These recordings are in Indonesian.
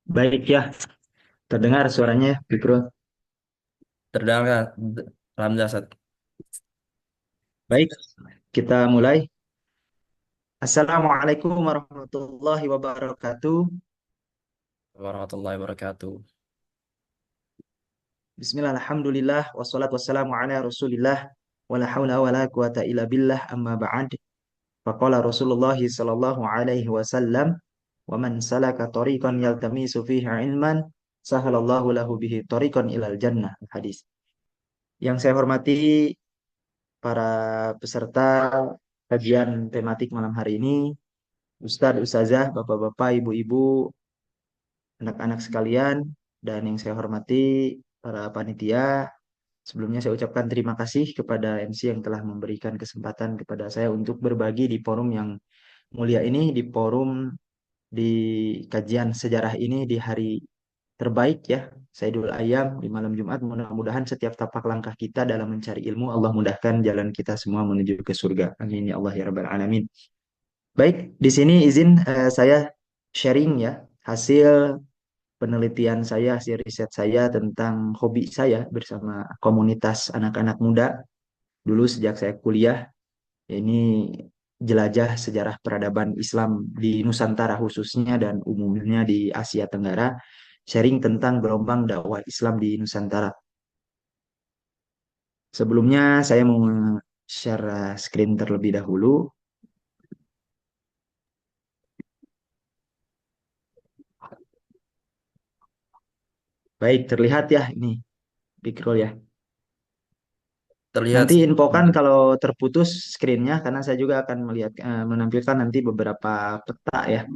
Baik ya, terdengar suaranya, Fikro. Terdengar, alhamdulillah, Sat. Baik, kita mulai. Assalamualaikum warahmatullahi wabarakatuh. Warahmatullahi wabarakatuh. Bismillah, alhamdulillah, wassalatu wassalamu ala rasulillah, wa la hawla wa la quwata illa billah, amma ba'd. Faqala Rasulullah sallallahu alaihi wasallam, wa man salaka tariqan yaltamisu fihi ilman, sahalallahu lahu bihi tariqan ilal jannah. Hadis. Yang saya hormati para peserta kajian tematik malam hari ini, Ustadz, Ustazah, Bapak-Bapak, Ibu-Ibu, anak-anak sekalian, dan yang saya hormati para panitia. Sebelumnya saya ucapkan terima kasih kepada MC yang telah memberikan kesempatan kepada saya untuk berbagi di forum yang mulia ini, di forum di kajian sejarah ini di hari terbaik ya, Saidul Ayam di malam Jumat. Mudah-mudahan setiap tapak langkah kita dalam mencari ilmu, Allah mudahkan jalan kita semua menuju ke surga. Amin ya Allah ya Rabbal Alamin. Baik, di sini izin saya sharing ya hasil penelitian saya, hasil riset saya tentang hobi saya bersama komunitas anak-anak muda dulu sejak saya kuliah. Ini jelajah sejarah peradaban Islam di Nusantara khususnya dan umumnya di Asia Tenggara, sharing tentang gelombang dakwah Islam di Nusantara. Sebelumnya saya mau share screen terlebih dahulu. Baik, terlihat ya ini, Big Roll ya. Terlihat. Nanti infokan kalau terputus screen-nya karena saya juga akan melihat menampilkan nanti beberapa peta ya.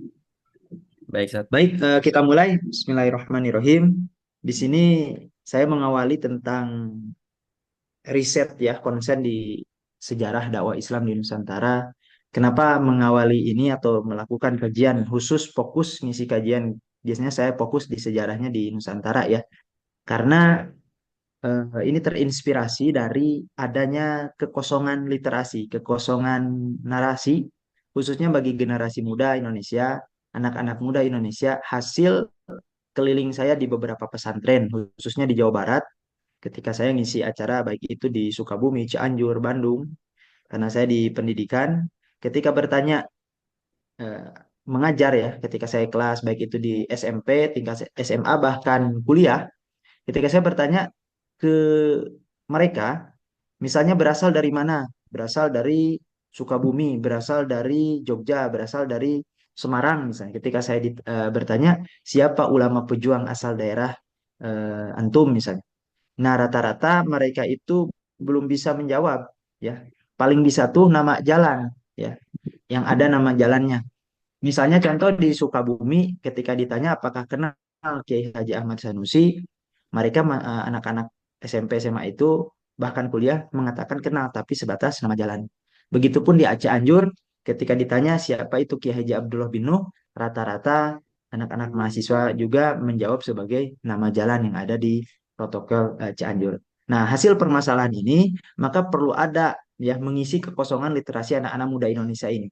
Baik, Sat. Baik, kita mulai. Bismillahirrahmanirrahim. Di sini saya mengawali tentang riset ya, konsen di sejarah dakwah Islam di Nusantara. Kenapa mengawali ini atau melakukan kajian khusus fokus ngisi kajian? Biasanya saya fokus di sejarahnya di Nusantara ya. Karena ini terinspirasi dari adanya kekosongan literasi, kekosongan narasi, khususnya bagi generasi muda Indonesia, anak-anak muda Indonesia, hasil keliling saya di beberapa pesantren, khususnya di Jawa Barat, ketika saya ngisi acara baik itu di Sukabumi, Cianjur, Bandung, karena saya di pendidikan, ketika bertanya eh, mengajar ya, ketika saya kelas baik itu di SMP, tingkat SMA bahkan kuliah, ketika saya bertanya ke mereka, misalnya berasal dari mana? Berasal dari Sukabumi, berasal dari Jogja, berasal dari Semarang misalnya. Ketika saya bertanya siapa ulama pejuang asal daerah antum misalnya. Nah, rata-rata mereka itu belum bisa menjawab ya. Paling bisa tuh nama jalan ya, yang ada nama jalannya. Misalnya contoh di Sukabumi ketika ditanya apakah kenal Kiai Haji Ahmad Sanusi, mereka anak-anak SMP SMA itu bahkan kuliah mengatakan kenal tapi sebatas nama jalan. Begitupun di Aceh Anjur ketika ditanya siapa itu Kiai Haji Abdullah bin Nuh, rata-rata anak-anak mahasiswa juga menjawab sebagai nama jalan yang ada di protokol Cianjur. Nah, hasil permasalahan ini maka perlu ada ya mengisi kekosongan literasi anak-anak muda Indonesia ini.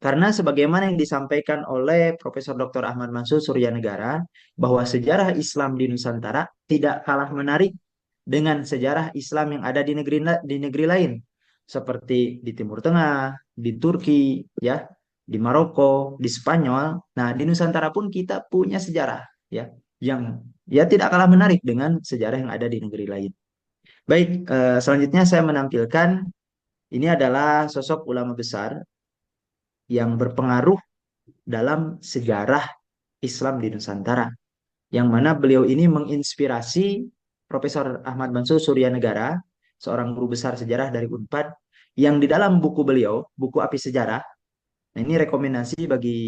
Karena sebagaimana yang disampaikan oleh Profesor Dr. Ahmad Mansur Suryanegara, bahwa sejarah Islam di Nusantara tidak kalah menarik dengan sejarah Islam yang ada di negeri lain, seperti di Timur Tengah, di Turki, ya, di Maroko, di Spanyol. Nah, di Nusantara pun kita punya sejarah, ya, yang ya tidak kalah menarik dengan sejarah yang ada di negeri lain. Baik, selanjutnya saya menampilkan ini adalah sosok ulama besar yang berpengaruh dalam sejarah Islam di Nusantara. Yang mana beliau ini menginspirasi Profesor Ahmad Mansur Suryanegara, seorang guru besar sejarah dari Unpad, yang di dalam buku beliau, buku Api Sejarah, nah ini rekomendasi bagi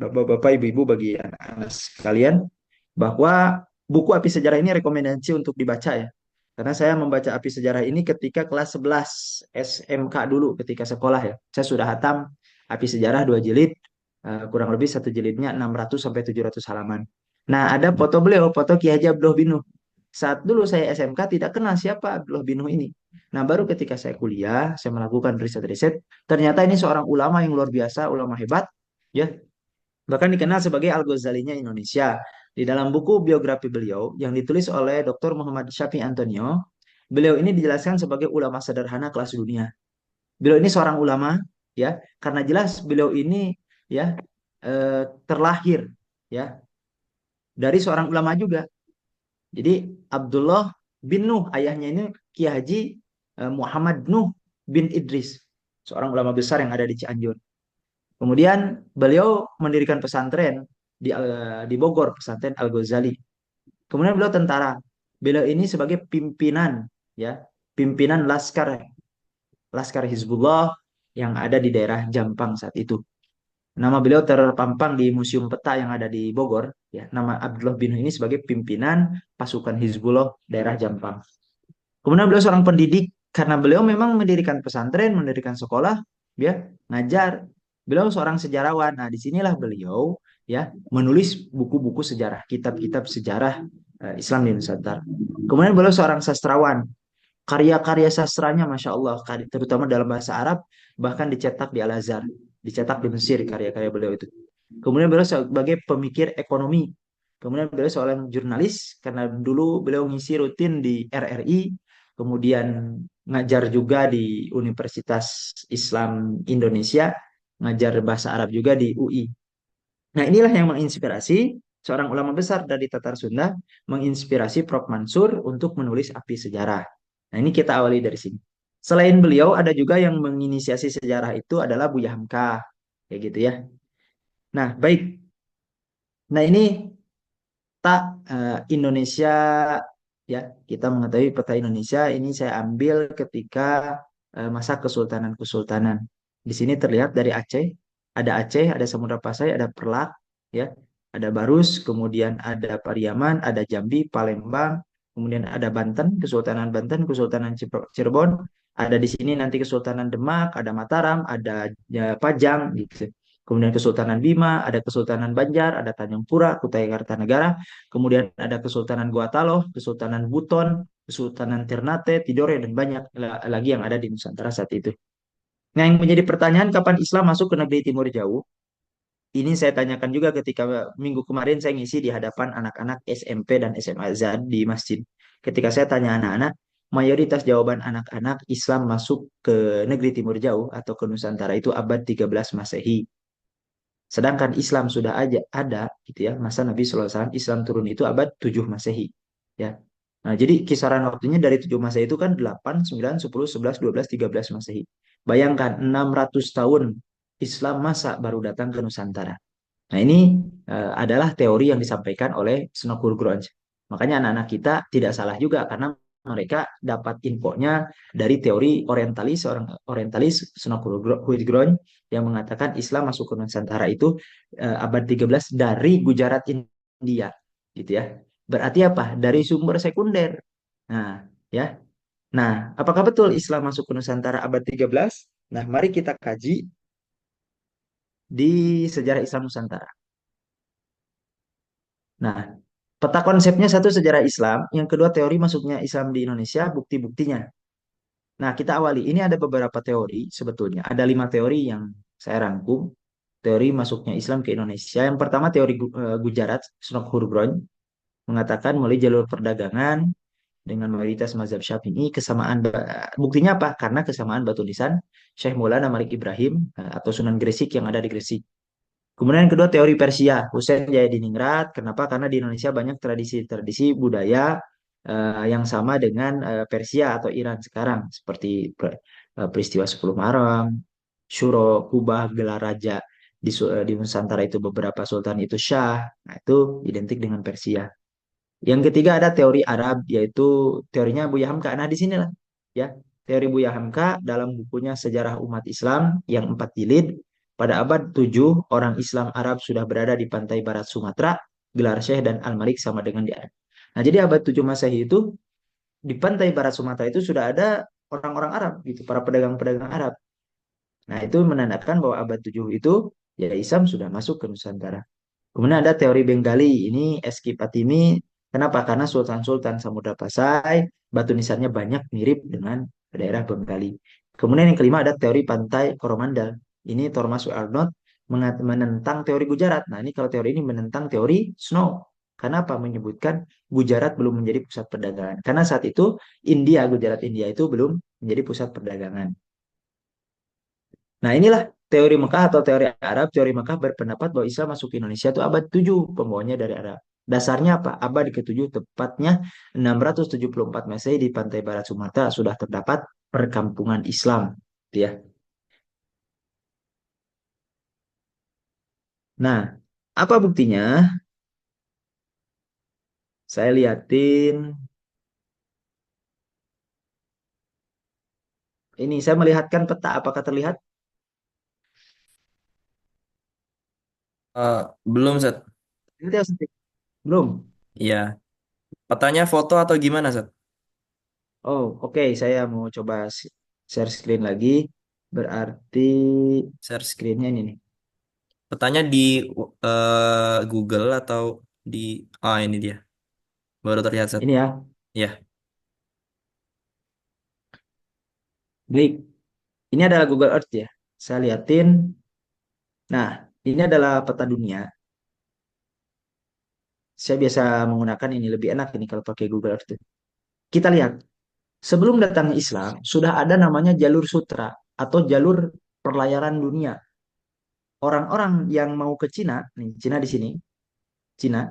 bapak-bapak, ibu-ibu, bagi anak-anak sekalian, bahwa buku Api Sejarah ini rekomendasi untuk dibaca ya. Karena saya membaca Api Sejarah ini ketika kelas 11 SMK dulu, ketika sekolah ya. Saya sudah hatam Api Sejarah 2 jilid, kurang lebih satu jilidnya 600 sampai 700 halaman. Nah, ada foto beliau, foto Ki Haji Abdullah bin Nuh. Saat dulu saya SMK tidak kenal siapa Abdullah bin Nuh ini. Nah, baru ketika saya kuliah, saya melakukan riset-riset, ternyata ini seorang ulama yang luar biasa, ulama hebat, ya, Bahkan dikenal sebagai Al-Ghazalinya Indonesia. Di dalam buku biografi beliau yang ditulis oleh Dr. Muhammad Syafi Antonio, beliau ini dijelaskan sebagai ulama sederhana kelas dunia. Beliau ini seorang ulama, ya, karena jelas beliau ini, ya, terlahir, ya, dari seorang ulama juga. Jadi Abdullah bin Nuh, ayahnya ini Kiai Haji Muhammad Nuh bin Idris, seorang ulama besar yang ada di Cianjur. Kemudian beliau mendirikan pesantren di Bogor, pesantren Al-Ghazali. Kemudian beliau tentara. Beliau ini sebagai pimpinan, ya, pimpinan Laskar Hizbullah yang ada di daerah Jampang saat itu. Nama beliau terpampang di Museum Peta yang ada di Bogor, ya. Nama Abdullah bin ini sebagai pimpinan pasukan Hizbullah daerah Jampang. Kemudian beliau seorang pendidik karena beliau memang mendirikan pesantren, mendirikan sekolah, ya, ngajar. Beliau seorang sejarawan. Nah, disinilah beliau, ya, menulis buku-buku sejarah, kitab-kitab sejarah Islam di Nusantara. Kemudian beliau seorang sastrawan. Karya-karya sastranya, masya Allah, terutama dalam bahasa Arab, bahkan dicetak di Al Azhar, dicetak di Mesir karya-karya beliau itu. Kemudian beliau sebagai pemikir ekonomi. Kemudian beliau seorang jurnalis karena dulu beliau ngisi rutin di RRI, kemudian ngajar juga di Universitas Islam Indonesia, ngajar bahasa Arab juga di UI. Nah, inilah yang menginspirasi seorang ulama besar dari Tatar Sunda, menginspirasi Prof. Mansur untuk menulis Api Sejarah. Nah, ini kita awali dari sini. Selain beliau, ada juga yang menginisiasi sejarah itu adalah Buya Hamka. Kayak gitu ya. Nah, baik. Nah, ini tak Indonesia, ya, kita mengetahui peta Indonesia ini saya ambil ketika masa kesultanan-kesultanan. Di sini terlihat dari Aceh, ada Samudra Pasai, ada Perlak, ya, ada Barus, kemudian ada Pariaman, ada Jambi, Palembang, kemudian ada Banten, Kesultanan Banten, Kesultanan Cirebon, ada di sini nanti Kesultanan Demak, ada Mataram, ada ya, Pajang, gitu. Kemudian Kesultanan Bima, ada Kesultanan Banjar, ada Tanjung Pura, Kutai Kartanegara, kemudian ada Kesultanan Guataloh, Kesultanan Buton, Kesultanan Ternate, Tidore, dan banyak lagi yang ada di Nusantara saat itu. Nah, yang menjadi pertanyaan kapan Islam masuk ke negeri Timur Jauh, ini saya tanyakan juga ketika minggu kemarin saya ngisi di hadapan anak-anak SMP dan SMA Azhar di masjid. Ketika saya tanya anak-anak, mayoritas jawaban anak-anak Islam masuk ke negeri Timur Jauh atau ke Nusantara itu abad 13 Masehi. Sedangkan Islam sudah aja ada gitu ya. Masa Nabi SAW Islam turun itu abad 7 Masehi. Ya. Nah, jadi kisaran waktunya dari 7 Masehi itu kan 8, 9, 10, 11, 12, 13 Masehi. Bayangkan 600 tahun Islam masa baru datang ke Nusantara. Nah, ini adalah teori yang disampaikan oleh Snokkur Gronj. Makanya anak-anak kita tidak salah juga karena mereka dapat infonya dari teori orientalis, orang orientalis Snokkur Gronj yang mengatakan Islam masuk ke Nusantara itu abad 13 dari Gujarat India, gitu ya. Berarti apa? Dari sumber sekunder. Nah, ya. Nah, apakah betul Islam masuk ke Nusantara abad 13? Nah, mari kita kaji di sejarah Islam Nusantara. Nah, peta konsepnya satu sejarah Islam, yang kedua teori masuknya Islam di Indonesia, bukti-buktinya. Nah, kita awali. Ini ada beberapa teori sebetulnya. Ada 5 teori yang saya rangkum. Teori masuknya Islam ke Indonesia. Yang pertama teori Gujarat, Snokkur Gronj, mengatakan melalui jalur perdagangan dengan mayoritas mazhab Syafi'i, buktinya apa? Karena kesamaan batu nisan Syekh Maulana Malik Ibrahim atau Sunan Gresik yang ada di Gresik. Kemudian yang kedua teori Persia, Husain Jayadiningrat. Kenapa? Karena di Indonesia banyak tradisi-tradisi budaya yang sama dengan Persia atau Iran sekarang, seperti peristiwa 10 Muharram, Syuro, Kubah, gelar raja di Nusantara itu beberapa sultan itu syah. Nah, itu identik dengan Persia. Yang ketiga ada teori Arab, yaitu teorinya Buya Hamka. Nah, di sinilah ya teori Buya Hamka dalam bukunya Sejarah Umat Islam yang 4 jilid. Pada abad 7, orang Islam Arab sudah berada di pantai barat Sumatera, gelar Syekh dan Al-Malik sama dengan di Arab. Nah, jadi abad 7 Masehi itu di pantai barat Sumatera itu sudah ada orang-orang Arab gitu, para pedagang-pedagang Arab. Nah, itu menandakan bahwa abad 7 itu ya Islam sudah masuk ke Nusantara. Kemudian ada teori Bengali, ini Eski Patimi. Kenapa? Karena Sultan-Sultan Samudra Pasai, batu nisannya banyak mirip dengan daerah Bengali. Kemudian yang kelima ada teori pantai Coromandel. Ini Thomas W. Arnold menentang teori Gujarat. Nah, ini kalau teori ini menentang teori Snow. Karena apa? Menyebutkan Gujarat belum menjadi pusat perdagangan. Karena saat itu Gujarat India itu belum menjadi pusat perdagangan. Nah, inilah teori Mekah atau teori Arab. Teori Mekah berpendapat bahwa Islam masuk ke Indonesia itu abad 7, pembawanya dari Arab. Dasarnya apa? Abad ke-7, tepatnya 674 Masehi di pantai barat Sumatera sudah terdapat perkampungan Islam. Gitu ya. Nah, apa buktinya? Saya liatin ini, saya melihatkan peta. Apakah terlihat? Belum, Zat. Terlihat ya, Santi? Belum. Iya. Petanya foto atau gimana, Zat? Oh, oke. Saya mau coba share screen lagi. Berarti Search. screennya ini nih. Petanya di Google atau di... Ah, ini dia. Baru terlihat, Zat. Ini ya. Ya, Baik. Ini adalah Google Earth ya. Saya liatin. Nah, ini adalah peta dunia. Saya biasa menggunakan ini, lebih enak ini kalau pakai Google Earth. Kita lihat, sebelum datangnya Islam, sudah ada namanya jalur sutra atau jalur perlayaran dunia. Orang-orang yang mau ke Cina, nih Cina di sini, Cina.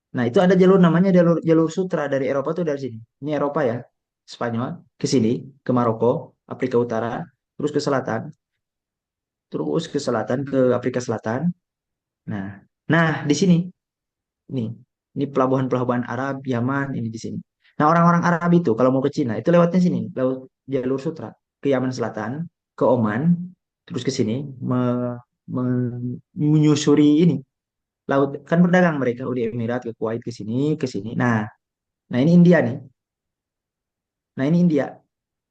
Nah, itu ada jalur namanya jalur jalur sutra dari Eropa tuh dari sini. Ini Eropa ya, Spanyol ke sini, ke Maroko, Afrika Utara, terus ke selatan, ke Afrika Selatan. Nah, nah di sini, ini, ini pelabuhan-pelabuhan Arab, Yaman, ini di sini. Nah, orang-orang Arab itu kalau mau ke Cina itu lewatnya sini, lewat jalur sutra ke Yaman Selatan, ke Oman, terus ke sini, menyusuri ini laut, kan berdagang mereka Uni Emirat ke Kuwait ke sini ke sini. Nah ini India nih. Nah ini India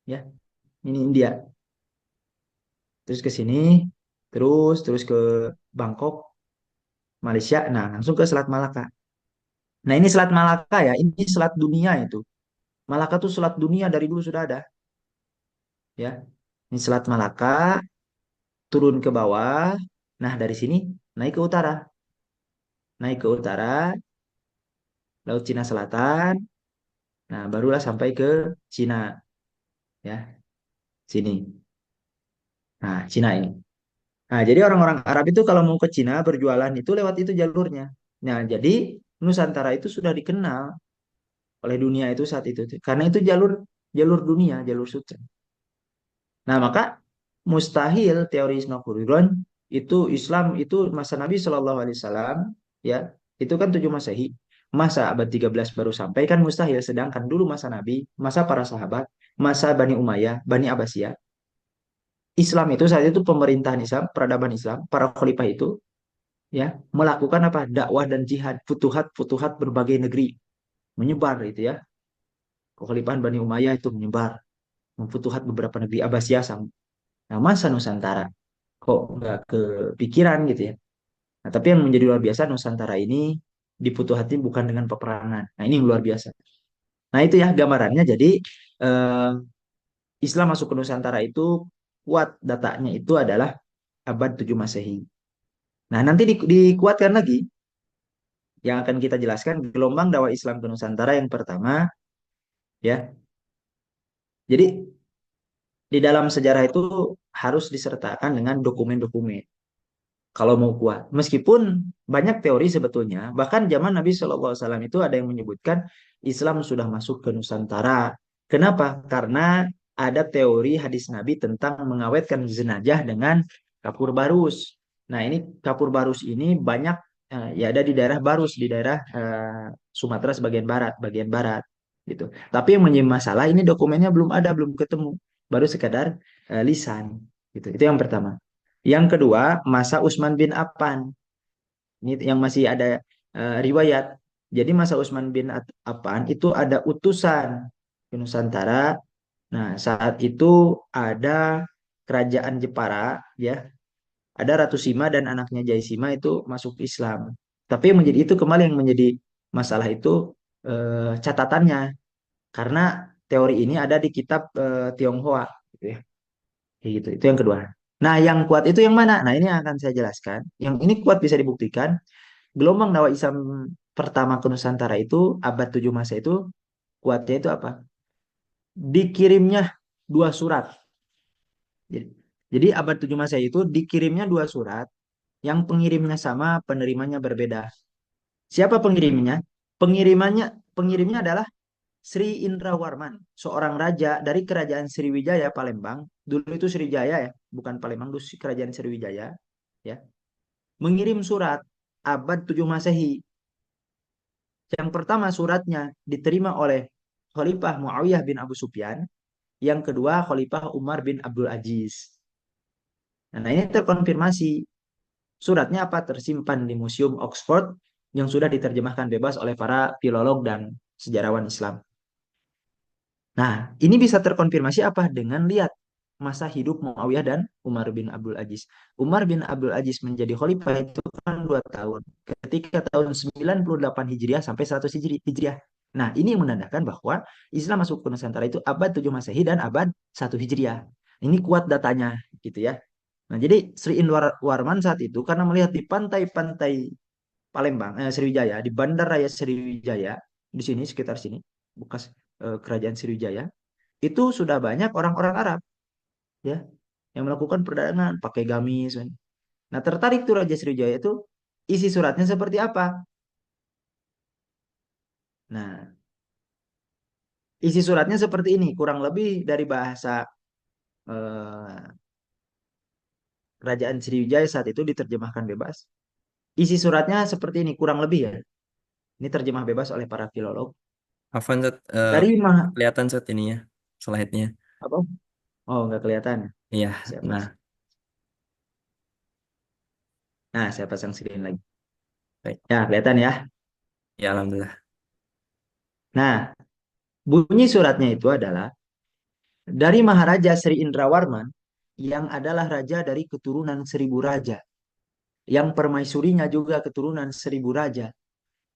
ya. Ini India. Terus ke sini, terus ke Bangkok, Malaysia. Nah, langsung ke Selat Malaka. Nah, ini Selat Malaka ya. Ini selat dunia itu. Malaka tuh selat dunia dari dulu sudah ada ya. Ini Selat Malaka turun ke bawah. Nah, dari sini naik ke utara. Naik ke utara, Laut Cina Selatan. Nah, barulah sampai ke Cina ya. Sini. Nah, Cina ini. Nah, jadi orang-orang Arab itu kalau mau ke Cina berjualan itu lewat itu jalurnya. Nah, jadi Nusantara itu sudah dikenal oleh dunia itu saat itu. Karena itu jalur jalur dunia, jalur sutra. Nah, maka mustahil teori Ismail itu Islam itu masa Nabi Shallallahu Alaihi Wasallam ya itu kan 7 Masehi, masa abad 13 baru sampai kan mustahil. Sedangkan dulu masa Nabi, masa para sahabat, masa Bani Umayyah, Bani Abbasiyah, Islam itu saat itu pemerintahan Islam, peradaban Islam, para khalifah itu ya melakukan apa dakwah dan jihad, futuhat berbagai negeri, menyebar itu ya. Kekhalifahan Bani Umayyah itu menyebar, memfutuhat beberapa negeri Abbasiyah sama. Nah, masa Nusantara kok nggak kepikiran gitu ya. Nah, tapi yang menjadi luar biasa Nusantara ini diputuhati bukan dengan peperangan. Nah, ini yang luar biasa. Nah, itu ya gambarannya. Jadi eh, Islam masuk ke Nusantara itu kuat datanya itu adalah abad 7 Masehi. Nah, nanti dikuatkan lagi yang akan kita jelaskan gelombang dakwah Islam ke Nusantara yang pertama ya. Jadi di dalam sejarah itu harus disertakan dengan dokumen-dokumen kalau mau kuat. Meskipun banyak teori sebetulnya, bahkan zaman Nabi Shallallahu Alaihi Wasallam itu ada yang menyebutkan Islam sudah masuk ke Nusantara. Kenapa? Karena ada teori hadis Nabi tentang mengawetkan jenazah dengan kapur barus. Nah, ini kapur barus ini banyak ya ada di daerah Barus, di daerah Sumatera sebagian barat gitu. Tapi yang menjadi masalah ini dokumennya belum ada, belum ketemu, baru sekadar lisan gitu. Itu yang pertama. Yang kedua, masa Utsman bin Affan. Ini yang masih ada riwayat. Jadi masa Utsman bin Affan itu ada utusan ke Nusantara. Nah, saat itu ada kerajaan Jepara ya. Ada Ratu Sima dan anaknya Jaisima itu masuk Islam. Tapi yang menjadi itu kembali yang menjadi masalah itu catatannya. Karena teori ini ada di kitab Tionghoa gitu ya. Kayak gitu. Itu yang kedua. Nah, yang kuat itu yang mana? Nah, ini yang akan saya jelaskan. Yang ini kuat bisa dibuktikan. Gelombang dakwah Islam pertama ke Nusantara itu abad 7 masa itu kuatnya itu apa? Dikirimnya dua surat. Jadi, jadi abad 7 masa itu dikirimnya dua surat yang pengirimnya sama, penerimanya berbeda. Siapa pengirimnya? Pengirimnya adalah Sri Indrawarman, seorang raja dari kerajaan Sriwijaya Palembang. Dulu itu Sriwijaya ya, bukan Palembang, dulu kerajaan Sriwijaya ya. Mengirim surat abad 7 Masehi. Yang pertama suratnya diterima oleh Khalifah Muawiyah bin Abu Sufyan, yang kedua Khalifah Umar bin Abdul Aziz. Nah, ini terkonfirmasi. Suratnya apa? Tersimpan di Museum Oxford yang sudah diterjemahkan bebas oleh para filolog dan sejarawan Islam. Nah, ini bisa terkonfirmasi apa? Dengan lihat masa hidup Muawiyah dan Umar bin Abdul Aziz. Umar bin Abdul Aziz menjadi khalifah itu kan 2 tahun. Ketika tahun 98 Hijriah sampai 100 Hijriah. Nah, ini menandakan bahwa Islam masuk ke Nusantara itu abad 7 Masehi dan abad 1 Hijriah. Ini kuat datanya gitu ya. Nah, jadi Sri Indra Warman saat itu karena melihat di pantai-pantai Palembang, Sriwijaya, di Bandaraya Sriwijaya, di sini sekitar sini, bekas kerajaan Sriwijaya, itu sudah banyak orang-orang Arab ya yang melakukan perdagangan pakai gamis. Nah, tertarik tuh Raja Sriwijaya itu isi suratnya seperti apa? Nah, isi suratnya seperti ini, kurang lebih dari bahasa eh, kerajaan Sriwijaya saat itu diterjemahkan bebas. Isi suratnya seperti ini, kurang lebih ya. Ini terjemah bebas oleh para filolog. Afan Zat, Dari mah kelihatan Zat ininya, slide-nya. apa? Oh, nggak kelihatan. Iya, Saya nah, pasang. Nah, saya pasang screen lagi. baik. Ya, kelihatan ya. Ya, alhamdulillah. Nah, bunyi suratnya itu adalah dari Maharaja Sri Indrawarman yang adalah raja dari keturunan 1.000 raja, yang permaisurinya juga keturunan 1.000 raja,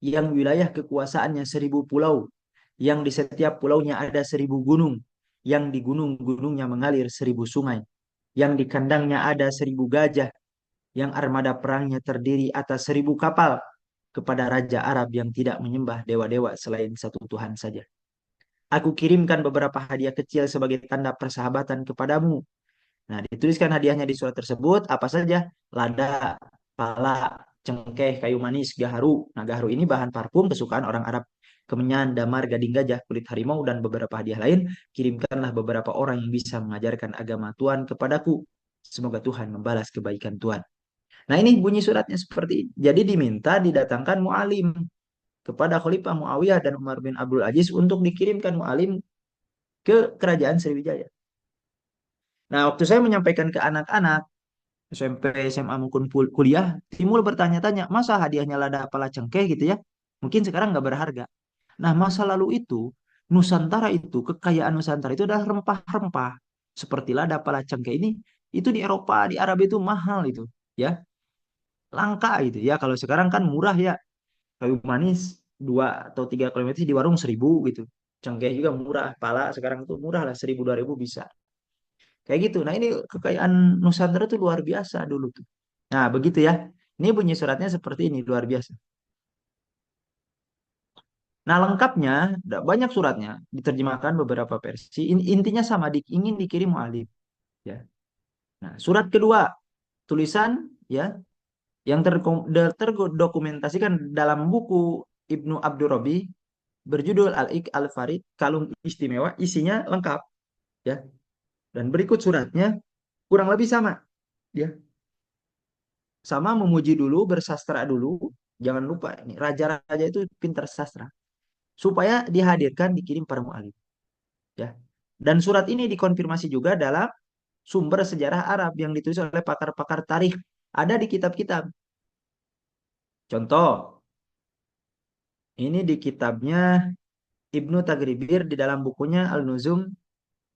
yang wilayah kekuasaannya 1.000 pulau, yang di setiap pulaunya ada 1.000 gunung, yang di gunung-gunungnya mengalir 1.000 sungai, yang di kandangnya ada 1.000 gajah, yang armada perangnya terdiri atas 1.000 kapal, kepada raja Arab yang tidak menyembah dewa-dewa selain satu Tuhan saja. Aku kirimkan beberapa hadiah kecil sebagai tanda persahabatan kepadamu. Nah, dituliskan hadiahnya di surat tersebut apa saja? Lada, pala, cengkeh, kayu manis, gaharu. Nah, gaharu ini bahan parfum kesukaan orang Arab. Kemenyan, damar, gading gajah, kulit harimau, dan beberapa hadiah lain. Kirimkanlah beberapa orang yang bisa mengajarkan agama Tuhan kepadaku. Semoga Tuhan membalas kebaikan Tuhan. Nah, ini bunyi suratnya seperti ini. Jadi diminta didatangkan mu'alim kepada Khalifah Muawiyah dan Umar bin Abdul Aziz untuk dikirimkan mu'alim ke kerajaan Sriwijaya. Nah, waktu saya menyampaikan ke anak-anak SMP, SMA maupun kuliah, timbul bertanya-tanya, masa hadiahnya lada pala cengkeh gitu ya? Mungkin sekarang nggak berharga. Nah, masa lalu itu, Nusantara itu, kekayaan Nusantara itu adalah rempah-rempah. Seperti lada pala cengkeh ini, itu di Eropa, di Arab itu mahal itu. Ya, langka gitu. Ya, kalau sekarang kan murah ya. Kayu manis 2 atau 3 kilometer di warung 1.000 gitu. Cengkeh juga murah. Pala sekarang tuh murah lah 1.000 2.000 bisa. Kayak gitu. Nah, ini kekayaan Nusantara tuh luar biasa dulu tuh. Nah, begitu ya. Ini bunyi suratnya seperti ini, luar biasa. Nah, lengkapnya banyak suratnya, diterjemahkan beberapa versi. Intinya sama, ingin dikirim mu'alif ya. Nah, surat kedua, tulisan ya yang terdokumentasikan dalam buku Ibnu Abdurrabi berjudul Al-Ik Al-Farid, Kalung Istimewa, isinya lengkap ya. Dan berikut suratnya kurang lebih sama ya. Sama memuji dulu, bersastra dulu. Jangan lupa ini raja-raja itu pintar sastra. Supaya dihadirkan dikirim para mu'alif ya. Dan surat ini dikonfirmasi juga dalam sumber sejarah Arab yang ditulis oleh pakar-pakar tarikh. Ada di kitab-kitab. Contoh, ini di kitabnya Ibnu Tagribir di dalam bukunya Al-Nuzum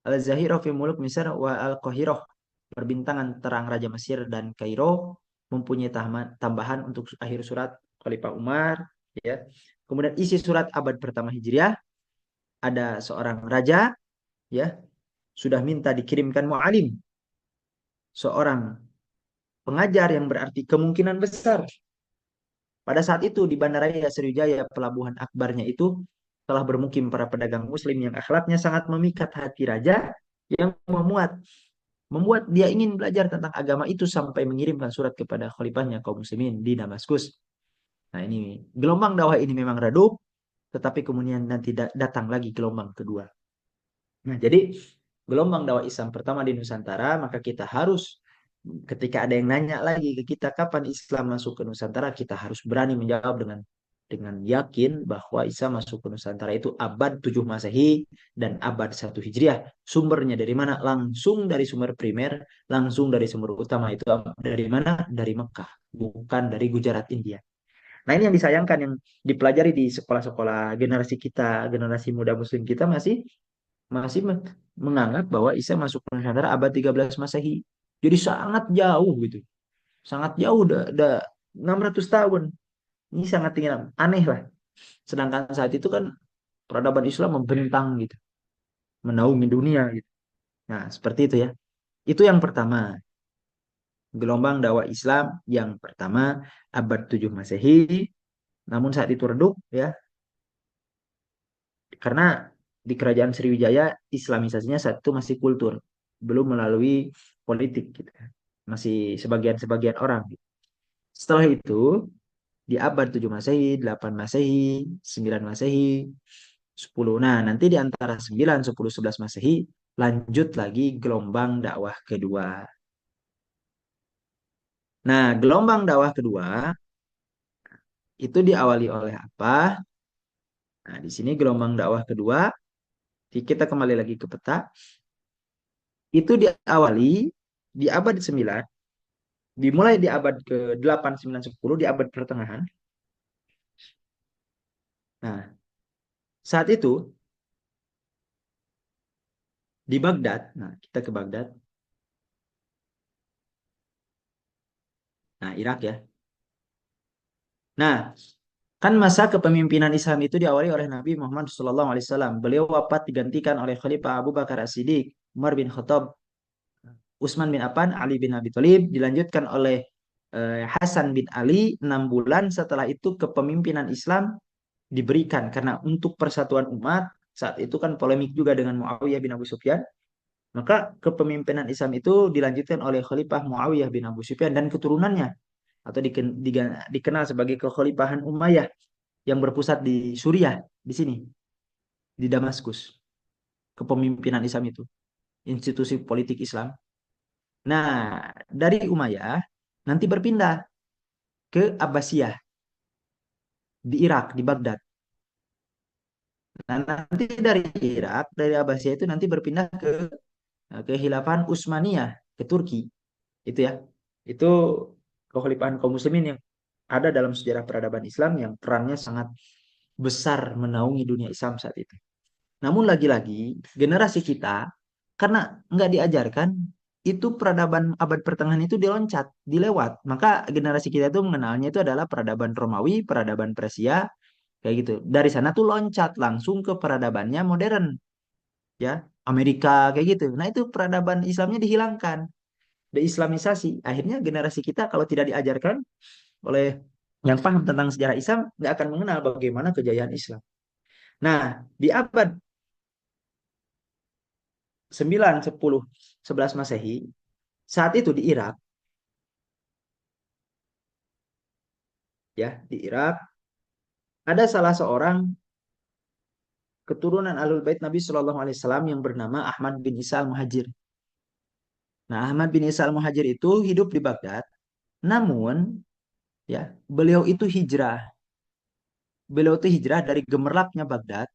Al-Zahirah fi Muluk Misr wa Al-Qahirah. Perbintangan terang Raja Mesir dan Kairo mempunyai tambahan untuk akhir surat Khalifah Umar ya. Kemudian isi surat abad pertama Hijriah, ada seorang raja ya sudah minta dikirimkan mu'alim seorang pengajar yang berarti kemungkinan besar pada saat itu di Bandaraya Sriwijaya pelabuhan akbarnya itu telah bermukim para pedagang muslim yang akhlaknya sangat memikat hati raja yang membuat dia ingin belajar tentang agama itu sampai mengirimkan surat kepada khalifahnya kaum muslimin di Damaskus. Nah, ini gelombang dakwah ini memang redup, tetapi kemudian nanti datang lagi gelombang kedua. Nah, jadi gelombang dakwah Islam pertama di Nusantara, maka kita harus ketika ada yang nanya lagi ke kita kapan Islam masuk ke Nusantara, kita harus berani menjawab dengan yakin bahwa Islam masuk ke Nusantara itu abad 7 Masehi dan abad 1 Hijriah. Sumbernya dari mana? Langsung dari sumber primer, langsung dari sumber utama itu dari mana? Dari Mekah, bukan dari Gujarat India. Nah, ini yang disayangkan yang dipelajari di sekolah-sekolah generasi kita, generasi muda muslim kita masih masih menganggap bahwa Isa masuk ke Nusantara abad 13 Masehi. Jadi sangat jauh gitu. Sangat jauh udah 600 tahun. Ini sangat tinggi. Aneh lah. Sedangkan saat itu kan peradaban Islam membentang gitu, menaungi dunia gitu. Nah, seperti itu ya. Itu yang pertama. Gelombang dakwah Islam yang pertama abad 7 Masehi, namun saat itu redup ya, karena di kerajaan Sriwijaya Islamisasinya saat itu masih kultur, belum melalui politik gitu kan. Masih sebagian-sebagian orang gitu. Setelah itu di abad 7 Masehi, 8 Masehi, 9 Masehi, 10. Nah, nanti di antara 9, 10, 11 Masehi lanjut lagi gelombang dakwah kedua. Nah, gelombang dakwah kedua itu diawali oleh apa? Nah, di sini gelombang dakwah kedua, kita kembali lagi ke peta, itu diawali di abad 9, dimulai di abad ke-8, 9, 10, di abad pertengahan. Nah, saat itu di Baghdad, nah kita ke Baghdad, nah Irak ya. Nah, kan masa kepemimpinan Islam itu diawali oleh Nabi Muhammad SAW. Beliau wafat digantikan oleh Khalifah Abu Bakar As-Siddiq, Umar bin Khattab, Utsman bin Affan, Ali bin Abi Thalib, dilanjutkan oleh Hasan bin Ali 6 bulan. Setelah itu kepemimpinan Islam diberikan karena untuk persatuan umat saat itu kan polemik juga dengan Muawiyah bin Abu Sufyan. Maka kepemimpinan Islam itu dilanjutkan oleh Khalifah Muawiyah bin Abu Sufyan dan keturunannya atau dikenal sebagai kekhalifahan Umayyah yang berpusat di Suriah, di sini, di Damaskus. Kepemimpinan Islam itu, institusi politik Islam. Nah, dari Umayyah nanti berpindah ke Abbasiyah di Irak, di Baghdad. Nah, nanti dari Irak, dari Abbasiyah itu nanti berpindah ke Khilafahan Utsmaniyah, ke Turki. Itu ya. Itu kekhalifahan kaum muslimin yang ada dalam sejarah peradaban Islam yang perannya sangat besar menaungi dunia Islam saat itu. Namun lagi-lagi generasi kita karena nggak diajarkan itu peradaban abad pertengahan itu diloncat, dilewat. Maka generasi kita itu mengenalnya itu adalah peradaban Romawi, peradaban Persia, kayak gitu. Dari sana tuh loncat langsung ke peradabannya modern, ya, Amerika kayak gitu. Nah, itu peradaban Islamnya dihilangkan, deislamisasi. Akhirnya generasi kita kalau tidak diajarkan oleh yang paham tentang sejarah Islam nggak akan mengenal bagaimana kejayaan Islam. Nah, di abad 9, 10, 11 Masehi, saat itu di Irak, ya, di Irak ada salah seorang keturunan Ahlul Bait Nabi Shallallahu Alaihi Wasallam yang bernama Ahmad bin Isa al-Muhajir. Nah, Ahmad bin Isa al-Muhajir itu hidup di Baghdad, namun ya, beliau itu hijrah. Beliau itu hijrah dari gemerlapnya Baghdad.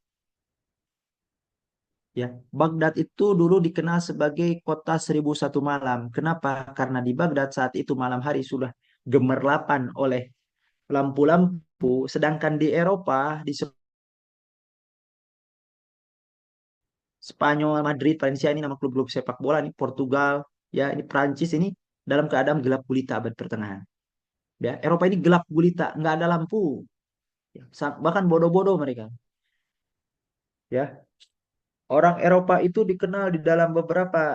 Ya, Baghdad itu dulu dikenal sebagai kota 1001 malam. Kenapa? Karena di Baghdad saat itu malam hari sudah gemerlapan oleh lampu-lampu, sedangkan di Eropa, di Spanyol, Madrid, Valencia ini nama klub-klub sepak bola nih, Portugal, ya ini Prancis ini dalam keadaan gelap gulita abad pertengahan. Ya, Eropa ini gelap gulita, nggak ada lampu, ya, bahkan bodoh-bodoh mereka. Ya, orang Eropa itu dikenal di dalam beberapa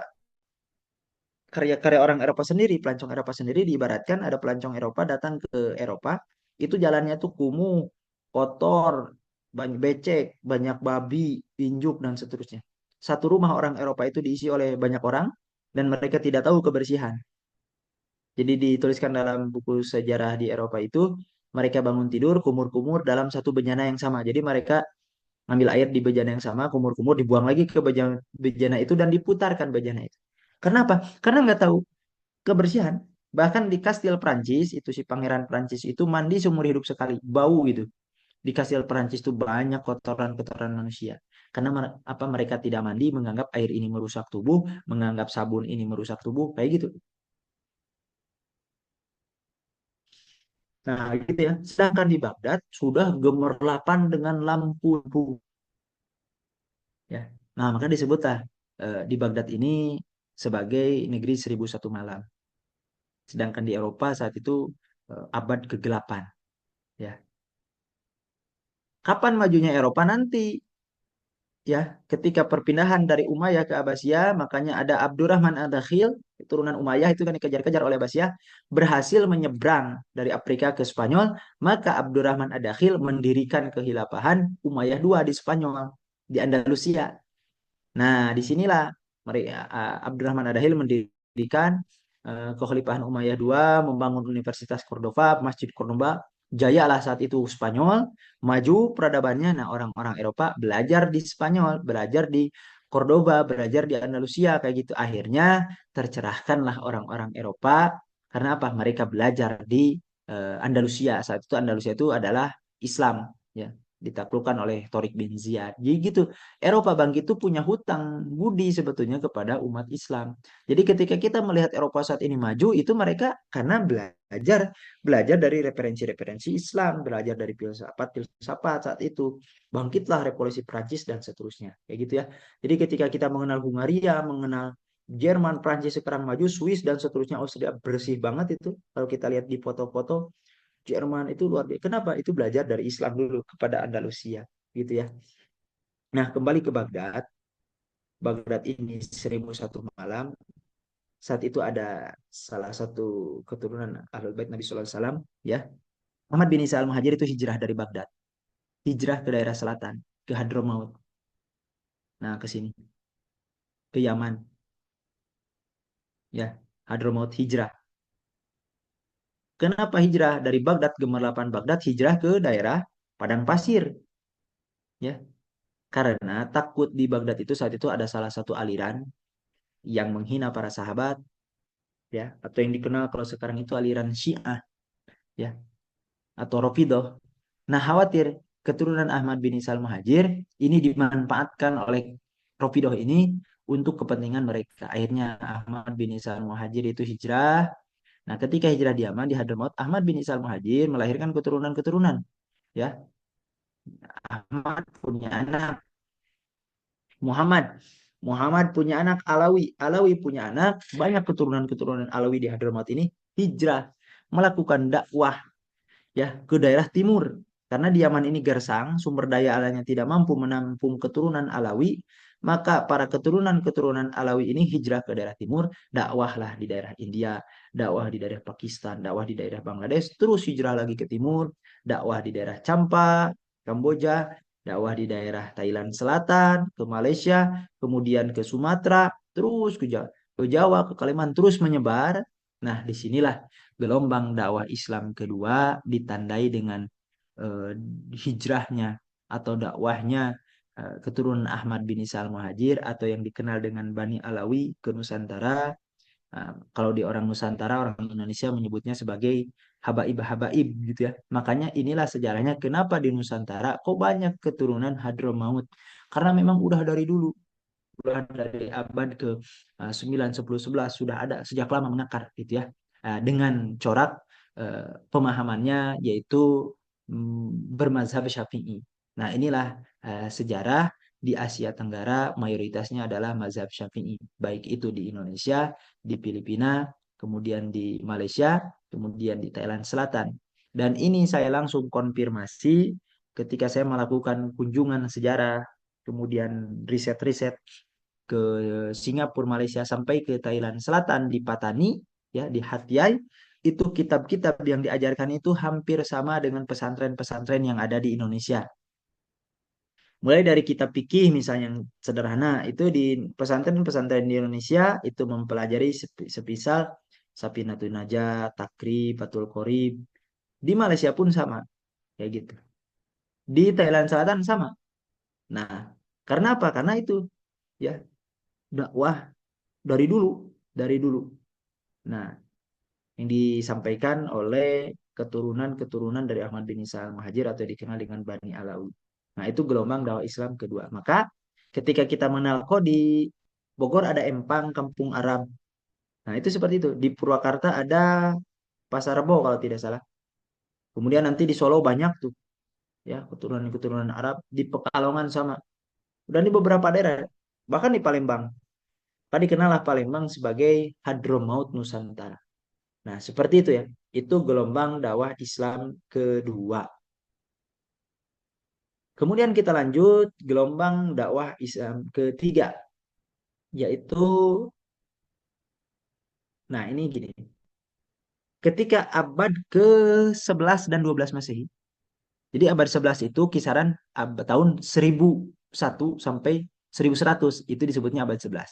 karya-karya orang Eropa sendiri, pelancong Eropa sendiri diibaratkan ada pelancong Eropa datang ke Eropa, itu jalannya tuh kumuh, kotor, banyak becek, banyak babi, injuk dan seterusnya. Satu rumah orang Eropa itu diisi oleh banyak orang dan mereka tidak tahu kebersihan. Jadi dituliskan dalam buku sejarah di Eropa itu, mereka bangun tidur kumur-kumur dalam satu bejana yang sama. Jadi mereka ngambil air di bejana yang sama, kumur-kumur dibuang lagi ke bejana, bejana itu dan diputarkan bejana itu. Kenapa? Karena nggak tahu kebersihan. Bahkan di kastil Prancis itu si pangeran Prancis itu mandi seumur hidup sekali, bau gitu. Di kastil Prancis itu banyak kotoran-kotoran manusia. Karena apa mereka tidak mandi, menganggap air ini merusak tubuh, menganggap sabun ini merusak tubuh, kayak gitu. Nah, gitu ya. Sedangkan di Baghdad sudah gemerlapan dengan lampu-lampu, ya. Nah, maka disebutlah di Baghdad ini sebagai negeri 1001 malam. Sedangkan di Eropa saat itu abad kegelapan, ya. Kapan majunya Eropa nanti? Ya, ketika perpindahan dari Umayyah ke Abbasiyah, makanya ada Abdurrahman Ad-Dakhil, keturunan Umayyah itu kan dikejar-kejar oleh Abbasiyah, berhasil menyeberang dari Afrika ke Spanyol, maka Abdurrahman Ad-Dakhil mendirikan kehilafahan Umayyah II di Spanyol, di Andalusia. Nah, disinilah mereka Abdurrahman Ad-Dakhil mendirikan kekhalifahan Umayyah II, membangun Universitas Cordoba, Masjid Cordoba. Jaya lah saat itu Spanyol, maju peradabannya. Nah, orang-orang Eropa belajar di Spanyol, belajar di Cordoba, belajar di Andalusia kayak gitu. Akhirnya tercerahkanlah orang-orang Eropa karena apa? Mereka belajar di Andalusia. Saat itu Andalusia itu adalah Islam, ya, ditaklukkan oleh Torik bin Ziyad. Jadi gitu. Eropa bangkit itu punya hutang budi sebetulnya kepada umat Islam. Jadi ketika kita melihat Eropa saat ini maju, itu mereka karena belajar belajar dari referensi-referensi Islam, belajar dari filsafat saat itu. Bangkitlah revolusi Prancis dan seterusnya. Kayak gitu ya. Jadi ketika kita mengenal Hungaria, mengenal Jerman, Prancis sekarang maju, Swiss dan seterusnya, Austria bersih banget itu. Kalau kita lihat di foto-foto Jerman itu luar biasa. Kenapa? Itu belajar dari Islam dulu kepada Andalusia, gitu ya. Nah, kembali ke Baghdad. Baghdad ini 1001 malam. Saat itu ada salah satu keturunan Ahlul Bait Nabi Sallallahu Alaihi Wasallam, ya. Muhammad bin Isa al-Muhajir itu hijrah dari Baghdad, hijrah ke daerah selatan, ke Hadramaut. Nah, ke sini, ke Yaman, ya. Hadramaut hijrah. Kenapa hijrah dari Baghdad, gemerlapan Baghdad, hijrah ke daerah padang pasir, ya? Karena takut di Baghdad itu saat itu ada salah satu aliran yang menghina para sahabat, ya, atau yang dikenal kalau sekarang itu aliran Syiah, ya, atau Rafidah. Nah, khawatir keturunan Ahmad bin Isal Muhajir ini dimanfaatkan oleh Rafidah ini untuk kepentingan mereka. Akhirnya Ahmad bin Isal Muhajir itu hijrah. Nah, ketika hijrah di Yaman di Hadramaut, Ahmad bin Isal Muhajir melahirkan keturunan-keturunan, ya. Ahmad punya anak Muhammad. Muhammad punya anak Alawi. Alawi punya anak. Banyak keturunan-keturunan Alawi di Hadramaut ini hijrah melakukan dakwah, ya, ke daerah timur. Karena di Yaman ini gersang, sumber daya alamnya tidak mampu menampung keturunan Alawi, maka para keturunan-keturunan Alawi ini hijrah ke daerah timur, dakwahlah di daerah India, dakwah di daerah Pakistan, dakwah di daerah Bangladesh, terus hijrah lagi ke timur, dakwah di daerah Champa, Kamboja, dakwah di daerah Thailand Selatan, ke Malaysia, kemudian ke Sumatera, terus ke Jawa, ke Kalimantan, terus menyebar. Nah, disinilah gelombang dakwah Islam kedua ditandai dengan eh, hijrahnya atau dakwahnya keturunan Ahmad bin Isal Muhajir atau yang dikenal dengan Bani Alawi ke Nusantara. Kalau di orang Nusantara, orang Indonesia menyebutnya sebagai habaib-habaib gitu ya. Makanya inilah sejarahnya kenapa di Nusantara kok banyak keturunan Hadramaut. Karena memang udah dari dulu, udah dari abad ke 9, 10, 11 sudah ada sejak lama mengakar gitu ya. Dengan corak pemahamannya yaitu bermazhab Syafi'i. Nah, inilah sejarah di Asia Tenggara mayoritasnya adalah mazhab Syafi'i, baik itu di Indonesia, di Filipina, kemudian di Malaysia, kemudian di Thailand Selatan. Dan ini saya langsung konfirmasi ketika saya melakukan kunjungan sejarah, kemudian riset-riset. ke Singapura, Malaysia sampai ke Thailand Selatan di Patani, ya di Hat Yai, itu kitab-kitab yang diajarkan itu hampir sama dengan pesantren-pesantren yang ada di Indonesia. Mulai dari kitab fikih misalnya yang sederhana, itu di pesantren-pesantren di Indonesia itu mempelajari sepisal Safinatun Najah, Takrib, Fathul Qorib. Di Malaysia pun sama, kayak gitu. Di Thailand Selatan sama. Nah, karena apa? Karena itu ya dakwah dari dulu, dari dulu. Nah, yang disampaikan oleh keturunan-keturunan dari Ahmad bin Isa al-Muhajir atau dikenal dengan Bani Alawi. Nah, itu gelombang dakwah Islam kedua. Maka ketika kita mengenal kok di Bogor ada Empang, Kampung Arab. Nah, itu seperti itu. Di Purwakarta ada Pasar Rebo kalau tidak salah. Kemudian nanti di Solo banyak tuh ya keturunan-keturunan Arab, di Pekalongan sama. Dan di beberapa daerah, bahkan di Palembang. Kan dikenal lah Palembang sebagai Hadramaut Nusantara. Nah, seperti itu ya. Itu gelombang dakwah Islam kedua. Kemudian kita lanjut gelombang dakwah Islam ketiga, yaitu, nah ini gini, ketika abad ke-11 dan 12 Masehi. Jadi abad 11 itu kisaran tahun 1001 sampai 1100, itu disebutnya abad 11.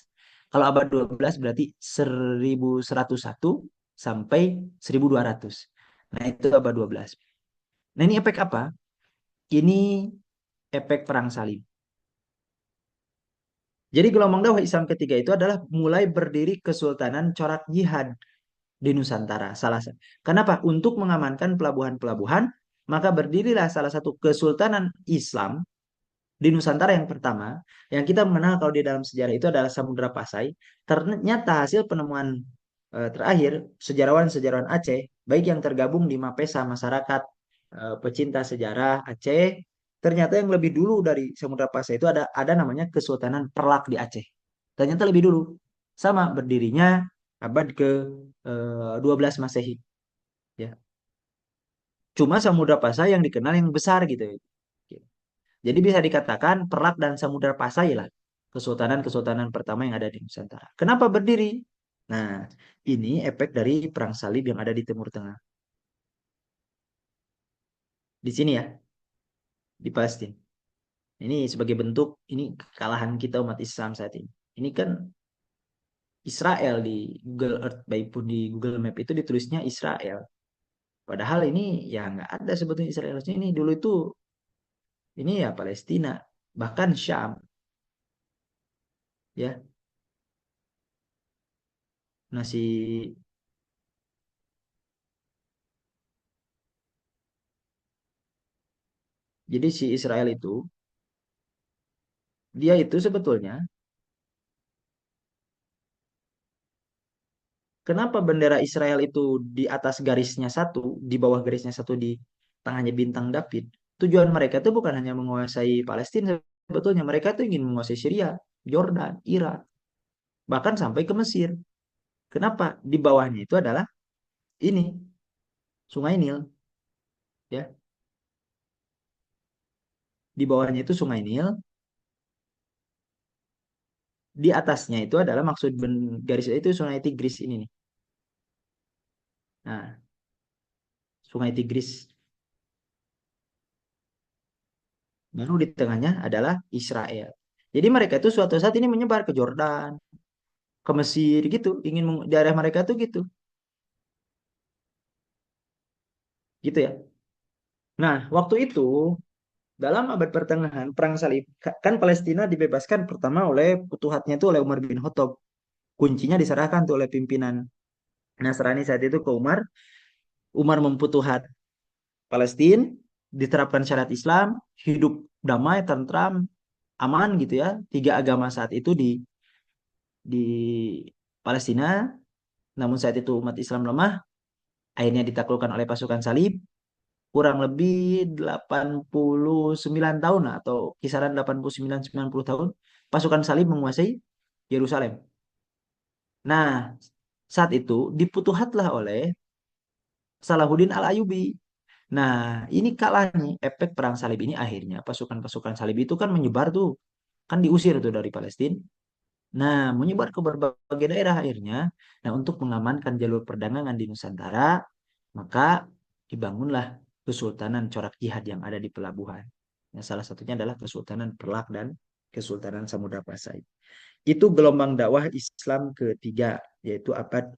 Kalau abad 12 berarti 1101 sampai 1200. Nah, itu abad 12. Nah, ini efek apa? Ini efek perang salib. Jadi gelombang dakwah Islam ketiga itu adalah mulai berdiri Kesultanan Corak Jihad di Nusantara. Kenapa? Untuk mengamankan pelabuhan-pelabuhan, maka berdirilah salah satu kesultanan Islam di Nusantara yang pertama, yang kita mengenal kalau di dalam sejarah itu adalah Samudra Pasai. Ternyata hasil penemuan terakhir sejarawan-sejarawan Aceh, baik yang tergabung di Mapesa, masyarakat pecinta sejarah Aceh, ternyata yang lebih dulu dari Samudra Pasai itu ada namanya Kesultanan Perlak di Aceh. Ternyata lebih dulu, sama berdirinya abad ke 12 Masehi. Ya, cuma Samudra Pasai yang dikenal yang besar gitu. Jadi bisa dikatakan Perak dan Samudra Pasai lah kesultanan-kesultanan pertama yang ada di Nusantara. Kenapa berdiri? Nah, ini efek dari perang salib yang ada di Timur Tengah. Di sini ya, di Palestina. Ini sebagai bentuk ini kekalahan kita umat Islam saat ini. Ini kan Israel di Google Earth, baik pun di Google Map itu ditulisnya Israel. Padahal ini ya nggak ada sebetulnya Israel. Ini dulu itu ini ya Palestina, bahkan Syam, ya. Nah, jadi si Israel itu dia itu sebetulnya kenapa bendera Israel itu di atas garisnya satu, di bawah garisnya satu, di tengahnya bintang David? Tujuan mereka itu bukan hanya menguasai Palestina, sebetulnya mereka itu ingin menguasai Syria, Jordan, Irak, bahkan sampai ke Mesir. Kenapa? Di bawahnya itu adalah ini, Sungai Nil, ya. Di bawahnya itu Sungai Nil, di atasnya itu adalah maksud garis itu Sungai Tigris ini nih. Nah, Sungai Tigris. Baru di tengahnya adalah Israel. Jadi mereka itu suatu saat ini menyebar ke Jordan, ke Mesir gitu, ingin daerah mereka tuh gitu, gitu ya. Nah, waktu itu dalam abad pertengahan perang salib kan Palestina dibebaskan pertama oleh Futuhatnya itu oleh Umar bin Khattab. Kuncinya diserahkan tuh oleh pimpinan Nasrani saat itu ke Umar. Umar memfutuhat Palestina, diterapkan syariat Islam, hidup damai, tentram, aman gitu ya. Tiga agama saat itu di Palestina. Namun saat itu umat Islam lemah, akhirnya ditaklukkan oleh pasukan salib. Kurang lebih 89 tahun lah, atau kisaran 89-90 tahun pasukan salib menguasai Yerusalem. Nah, saat itu diputuhatlah oleh Salahuddin Al-Ayyubi. Nah, ini kalah nih efek perang salib ini, akhirnya pasukan-pasukan salib itu kan menyebar tuh, kan diusir tuh dari Palestina. Nah, menyebar ke berbagai daerah akhirnya. Nah, untuk mengamankan jalur perdagangan di Nusantara, maka dibangunlah Kesultanan Corak Jihad yang ada di pelabuhan. Yang salah satunya adalah Kesultanan Perlak dan Kesultanan Samudra Pasai. Itu gelombang dakwah Islam ketiga, yaitu abad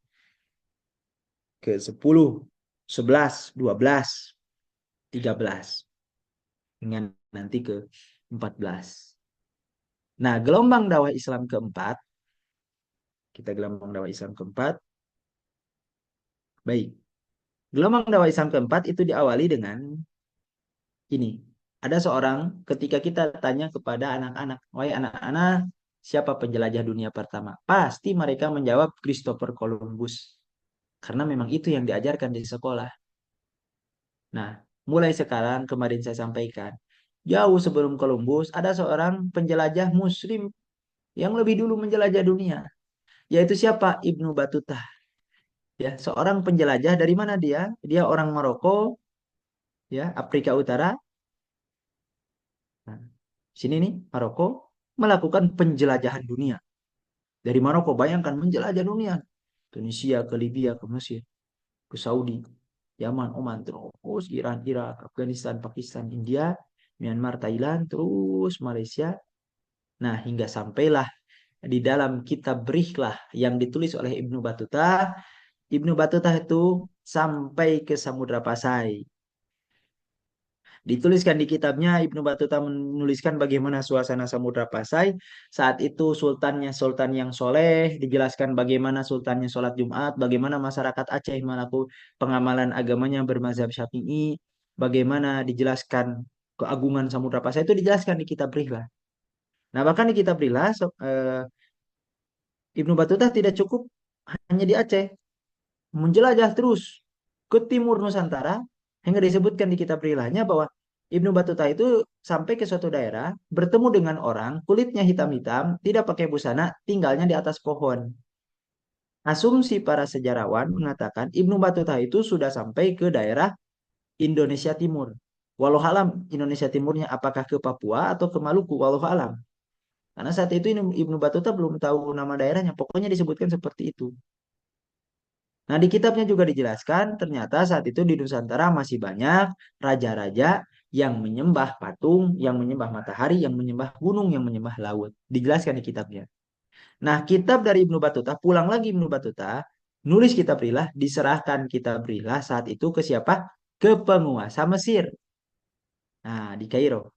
ke-10, 11, 12, 13, dengan nanti ke-14. Nah, gelombang dakwah Islam keempat, kita gelombang dakwah Islam keempat, baik. Gelombang dakwah Islam keempat itu diawali dengan ini. Ada seorang ketika kita tanya kepada anak-anak, wahai anak-anak, siapa penjelajah dunia pertama? Pasti mereka menjawab Christopher Columbus. Karena memang itu yang diajarkan di sekolah. Nah, mulai sekarang kemarin saya sampaikan, jauh sebelum Columbus ada seorang penjelajah Muslim yang lebih dulu menjelajah dunia, yaitu siapa? Ibnu Batuta. Ya, seorang penjelajah dari mana dia? Dia orang Maroko, ya, Afrika Utara. Nah, sini nih, Maroko melakukan penjelajahan dunia. Dari Maroko, bayangkan menjelajah dunia. Tunisia ke Libya, ke Mesir, ke Saudi, Yaman, Oman, terus Iran, Irak, Afghanistan, Pakistan, India, Myanmar, Thailand, terus Malaysia. Nah, hingga sampailah di dalam kitab Rihlah yang ditulis oleh Ibnu Batuta. Ibnu Batuta itu sampai ke Samudra Pasai. Dituliskan di kitabnya, Ibnu Batuta menuliskan bagaimana suasana Samudra Pasai. Saat itu sultannya sultan yang soleh, dijelaskan bagaimana sultannya sholat Jumat, bagaimana masyarakat Aceh melakukan pengamalan agamanya bermazhab Syafi'i, bagaimana dijelaskan keagungan Samudra Pasai itu dijelaskan di kitab Rihlah. Nah, bahkan di kitab Rihlah, Ibnu Batuta tidak cukup hanya di Aceh, menjelajah terus ke timur Nusantara hingga disebutkan di kitab Rilahnya bahwa Ibnu Batuta itu sampai ke suatu daerah bertemu dengan orang kulitnya hitam-hitam, tidak pakai busana, tinggalnya di atas pohon. Asumsi para sejarawan mengatakan Ibnu Batuta itu sudah sampai ke daerah Indonesia Timur. Walau alam Indonesia Timurnya apakah ke Papua atau ke Maluku, walau alam. Karena saat itu Ibnu Batuta belum tahu nama daerahnya, pokoknya disebutkan seperti itu. Nah, di kitabnya juga dijelaskan ternyata saat itu di Nusantara masih banyak raja-raja yang menyembah patung, yang menyembah matahari, yang menyembah gunung, yang menyembah laut. Dijelaskan di kitabnya. Nah, kitab dari Ibnu Batuta, pulang lagi Ibnu Batuta, nulis kitab Rilah, diserahkan kitab Rilah saat itu ke siapa? Ke penguasa Mesir. Nah, di Kairo.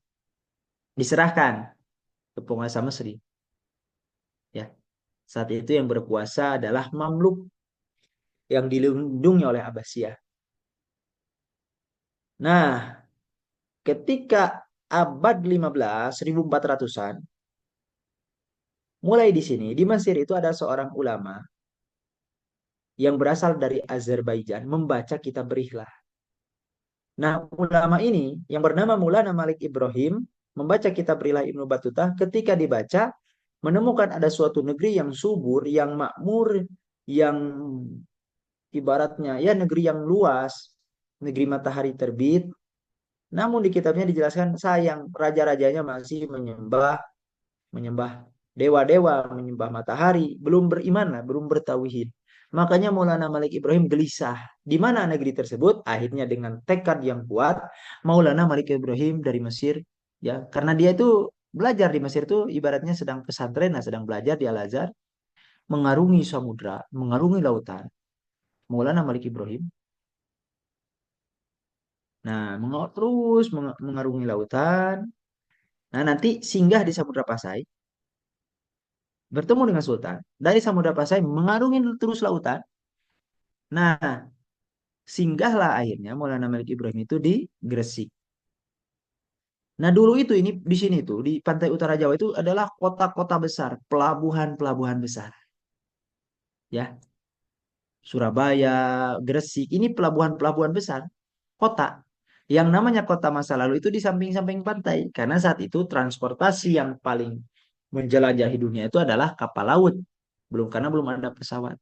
Diserahkan ke penguasa Mesir. Ya, saat itu yang berkuasa adalah Mamluk yang dilindungi oleh Abbasiyah. Nah, ketika abad 15, 1400-an, mulai di sini, di Mesir itu ada seorang ulama yang berasal dari Azerbaijan membaca kitab Rihlah. Nah, ulama ini yang bernama Maulana Malik Ibrahim membaca kitab Rihlah Ibnu Battuta, ketika dibaca menemukan ada suatu negeri yang subur, yang makmur, yang ibaratnya ya negeri yang luas, negeri matahari terbit. Namun di kitabnya dijelaskan sayang raja-rajanya masih menyembah menyembah dewa-dewa, menyembah matahari, belum beriman lah, belum bertauhid. Makanya Maulana Malik Ibrahim gelisah. Di mana negeri tersebut? Akhirnya dengan tekad yang kuat, Maulana Malik Ibrahim dari Mesir, ya, karena dia itu belajar di Mesir itu ibaratnya sedang pesantren, nah, sedang belajar di Al-Azhar, mengarungi samudra, mengarungi lautan. Maulana Malik Ibrahim, nah, terus mengarungi lautan. Nah, nanti singgah di Samudra Pasai, bertemu dengan Sultan. Dari Samudra Pasai mengarungi terus lautan. Nah, singgahlah akhirnya Maulana Malik Ibrahim itu di Gresik. Nah, dulu itu ini di sini tuh di pantai utara Jawa itu adalah kota-kota besar, pelabuhan-pelabuhan besar. Ya, Surabaya, Gresik, ini pelabuhan-pelabuhan besar, kota. Yang namanya kota masa lalu itu di samping-samping pantai. Karena saat itu transportasi yang paling menjelajahi dunia itu adalah kapal laut. Karena belum ada pesawat.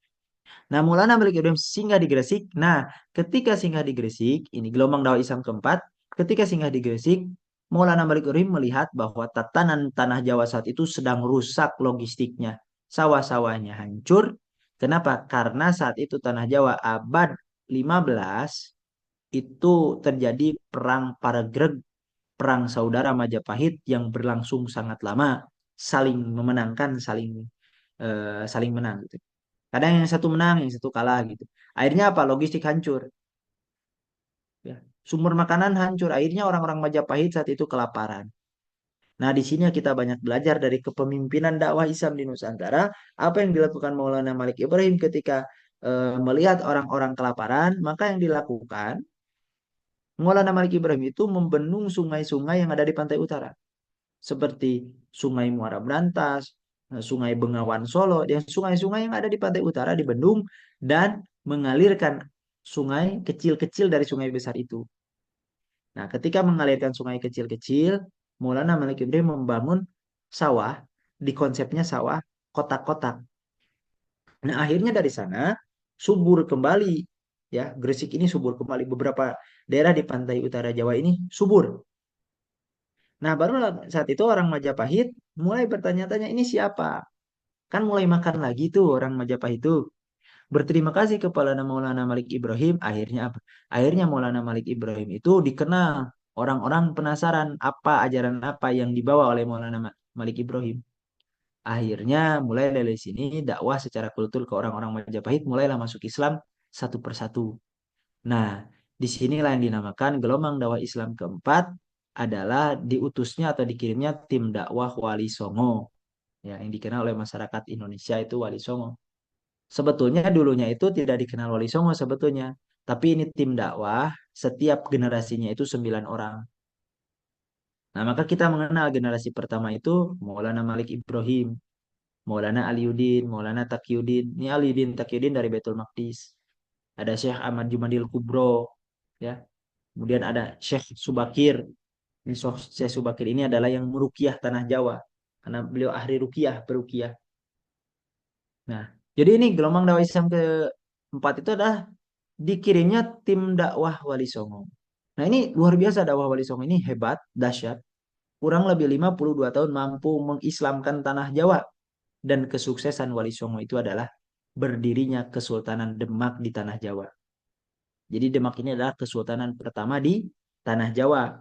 Nah, Maulana Malik Ibrahim singgah di Gresik. Nah, ketika singgah di Gresik, ini gelombang dakwah Islam keempat, ketika singgah di Gresik, Maulana Malik Ibrahim melihat bahwa tatanan tanah Jawa saat itu sedang rusak logistiknya. sawah-sawahnya hancur. Kenapa? Karena saat itu tanah Jawa abad 15 itu terjadi perang Paragreg, perang saudara Majapahit yang berlangsung sangat lama, saling memenangkan, saling menang gitu. Kadang yang satu menang, yang satu kalah gitu. Akhirnya apa? Logistik hancur. Ya. Sumber makanan hancur. Akhirnya orang-orang Majapahit saat itu kelaparan. Nah, di sini kita banyak belajar dari kepemimpinan dakwah Islam di Nusantara. Apa yang dilakukan Maulana Malik Ibrahim ketika melihat orang-orang kelaparan, maka yang dilakukan Maulana Malik Ibrahim itu membendung sungai-sungai yang ada di pantai utara. Seperti Sungai Muara Berantas, Sungai Bengawan Solo, dan sungai-sungai yang ada di pantai utara dibendung dan mengalirkan sungai kecil-kecil dari sungai besar itu. Nah, ketika mengalirkan sungai kecil-kecil, Maulana Malik Ibrahim membangun sawah, di konsepnya sawah kotak-kotak. Nah, akhirnya dari sana subur kembali, ya, Gresik ini subur kembali. Beberapa daerah di pantai utara Jawa ini subur. Nah, baru saat itu orang Majapahit mulai bertanya-tanya, ini siapa? Kan mulai makan lagi tuh orang Majapahit itu. Berterima kasih kepada Maulana Malik Ibrahim. Akhirnya apa? Akhirnya Maulana Malik Ibrahim itu dikenal. Orang-orang penasaran apa ajaran apa yang dibawa oleh Maulana Malik Ibrahim. Akhirnya mulai dari sini dakwah secara kultur ke orang-orang Majapahit mulailah masuk Islam satu persatu. Nah, disinilah yang dinamakan gelombang dakwah Islam keempat adalah diutusnya atau dikirimnya tim dakwah Wali Songo, ya, yang dikenal oleh masyarakat Indonesia itu Wali Songo. Sebetulnya dulunya itu tidak dikenal Wali Songo sebetulnya, tapi ini tim dakwah setiap generasinya itu 9 orang. Nah, maka kita mengenal generasi pertama itu Maulana Malik Ibrahim, Maulana Aliuddin, Maulana Taqiyuddin. Ini Aliuddin Taqiyuddin dari Baitul Maqdis. Ada Syekh Ahmad Jumadil Kubro, ya. Kemudian ada Syekh Subakir. Ini Syekh Subakir ini adalah yang meruqyah tanah Jawa karena beliau ahli ruqyah, beruqyah. Nah, jadi ini gelombang dakwah Islam keempat itu adalah dikirimnya tim dakwah Wali Songo. Nah, ini luar biasa dakwah Wali Songo ini hebat, dahsyat. Kurang lebih 52 tahun mampu mengislamkan tanah Jawa. Dan kesuksesan Wali Songo itu adalah berdirinya Kesultanan Demak di tanah Jawa. Jadi Demak ini adalah kesultanan pertama di tanah Jawa.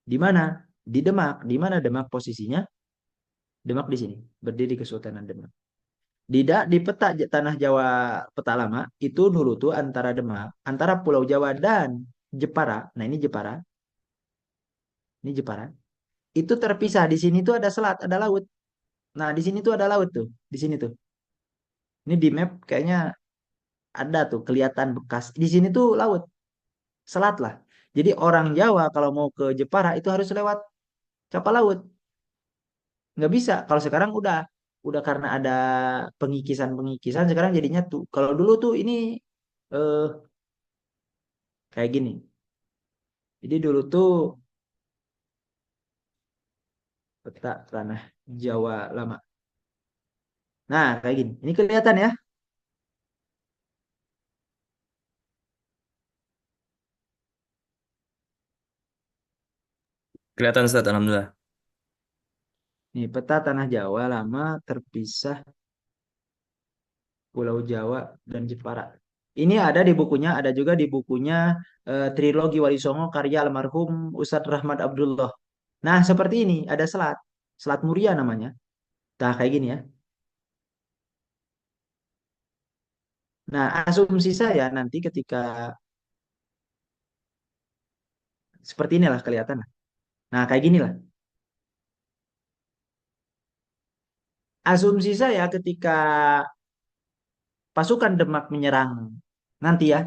Di mana? Di Demak. Di mana Demak posisinya? Demak di sini. Berdiri Kesultanan Demak. Di peta tanah Jawa, peta lama itu dulu tuh antara Demak, antara Pulau Jawa dan Jepara. Nah, ini Jepara. Itu terpisah. Di sini tuh ada selat, ada laut. Nah, di sini tuh ada laut tuh. Di sini tuh. Ini di map kayaknya ada tuh kelihatan bekas. Di sini tuh laut, selat lah. Jadi orang Jawa kalau mau ke Jepara itu harus lewat kapal laut. Nggak bisa. Kalau sekarang udah karena ada pengikisan-pengikisan sekarang jadinya tuh. Kalau dulu tuh ini eh, kayak gini. Jadi dulu tuh peta tanah Jawa lama. Nah, kayak gini. Ini kelihatan ya. Kelihatan Ustaz, alhamdulillah. Nih, peta tanah Jawa lama terpisah Pulau Jawa dan Jepara. Ini ada di bukunya, ada juga di bukunya Trilogi Wali Songo karya almarhum Ustadz Rahmat Abdullah. Nah, seperti ini, ada selat. Selat Muria namanya. Nah, kayak gini ya. Nah, asumsi saya nanti ketika seperti inilah kelihatan. Nah, kayak gini lah. Asumsi saya ketika pasukan Demak menyerang nanti ya,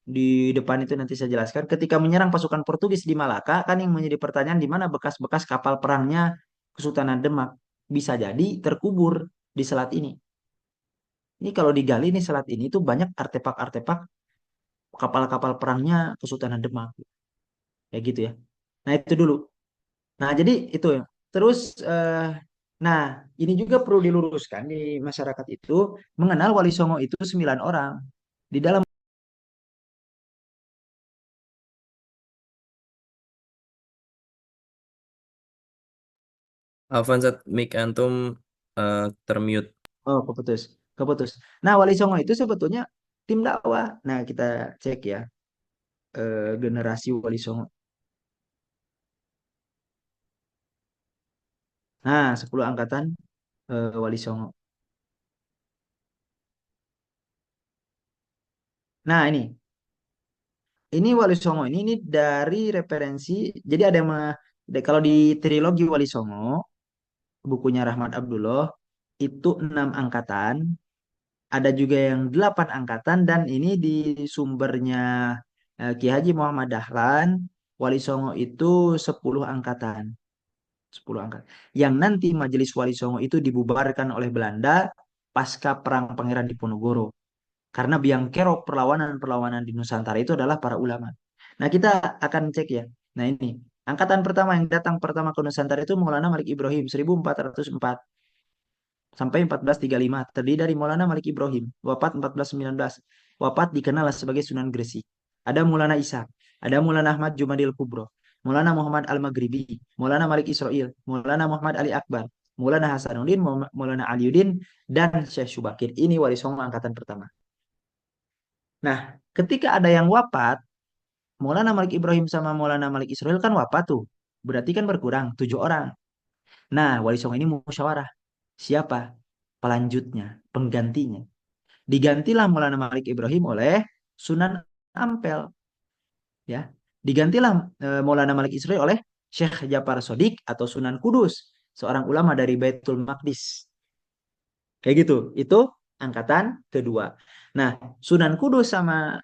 di depan itu nanti saya jelaskan. Ketika menyerang pasukan Portugis di Malaka, kan yang menjadi pertanyaan di mana bekas-bekas kapal perangnya Kesultanan Demak. Bisa jadi terkubur di selat ini. Ini kalau digali nih selat ini tuh banyak artefak-artefak kapal-kapal perangnya Kesultanan Demak. Kayak gitu ya. Nah itu dulu. Nah jadi itu ya. Terus, nah ini juga perlu diluruskan di masyarakat itu mengenal Wali Songo itu 9 orang. Di dalam Afwan Ustaz, mic antum termute. Oh, keputus. Keputus. Nah, Wali Songo itu sebetulnya tim dakwah. Nah, kita cek ya, generasi Wali Songo. Nah, 10 angkatan Wali Songo. Nah, ini Wali Songo ini dari referensi. Jadi ada kalau di trilogi Wali Songo, bukunya Rahmat Abdullah itu 6 angkatan, ada juga yang 8 angkatan, dan ini di sumbernya Ki Haji Muhammad Dahlan, Wali Songo itu 10 angkatan. 10 angkatan. Yang nanti Majelis Wali Songo itu dibubarkan oleh Belanda pasca Perang Pangeran Diponegoro. Karena biang kerok perlawanan-perlawanan di Nusantara itu adalah para ulama. Nah, kita akan cek ya. Nah, ini. Angkatan pertama yang datang pertama ke Nusantara itu Maulana Malik Ibrahim 1404 sampai 1435, terdiri dari Maulana Malik Ibrahim, wafat 1419. Wafat dikenal sebagai Sunan Gresik. Ada Maulana Isa, ada Maulana Ahmad Jumadil Kubro, Maulana Muhammad Al-Maghribi, Maulana Malik Israel, Maulana Muhammad Ali Akbar, Maulana Hasanuddin, Maulana Aliuddin, dan Syekh Subakir. Ini wali songo angkatan pertama. Nah, ketika ada yang wafat, Maulana Malik Ibrahim sama Maulana Malik Israel kan wafat tuh. Berarti kan berkurang 7 orang. Nah, wali songo ini musyawarah. Siapa pelanjutnya, penggantinya? Digantilah Maulana Malik Ibrahim oleh Sunan Ampel, ya. Digantilah Maulana Malik Israel oleh Syekh Jafar Sodik atau Sunan Kudus, seorang ulama dari Baitul Maqdis. Kayak gitu. Itu angkatan kedua. Nah, Sunan Kudus sama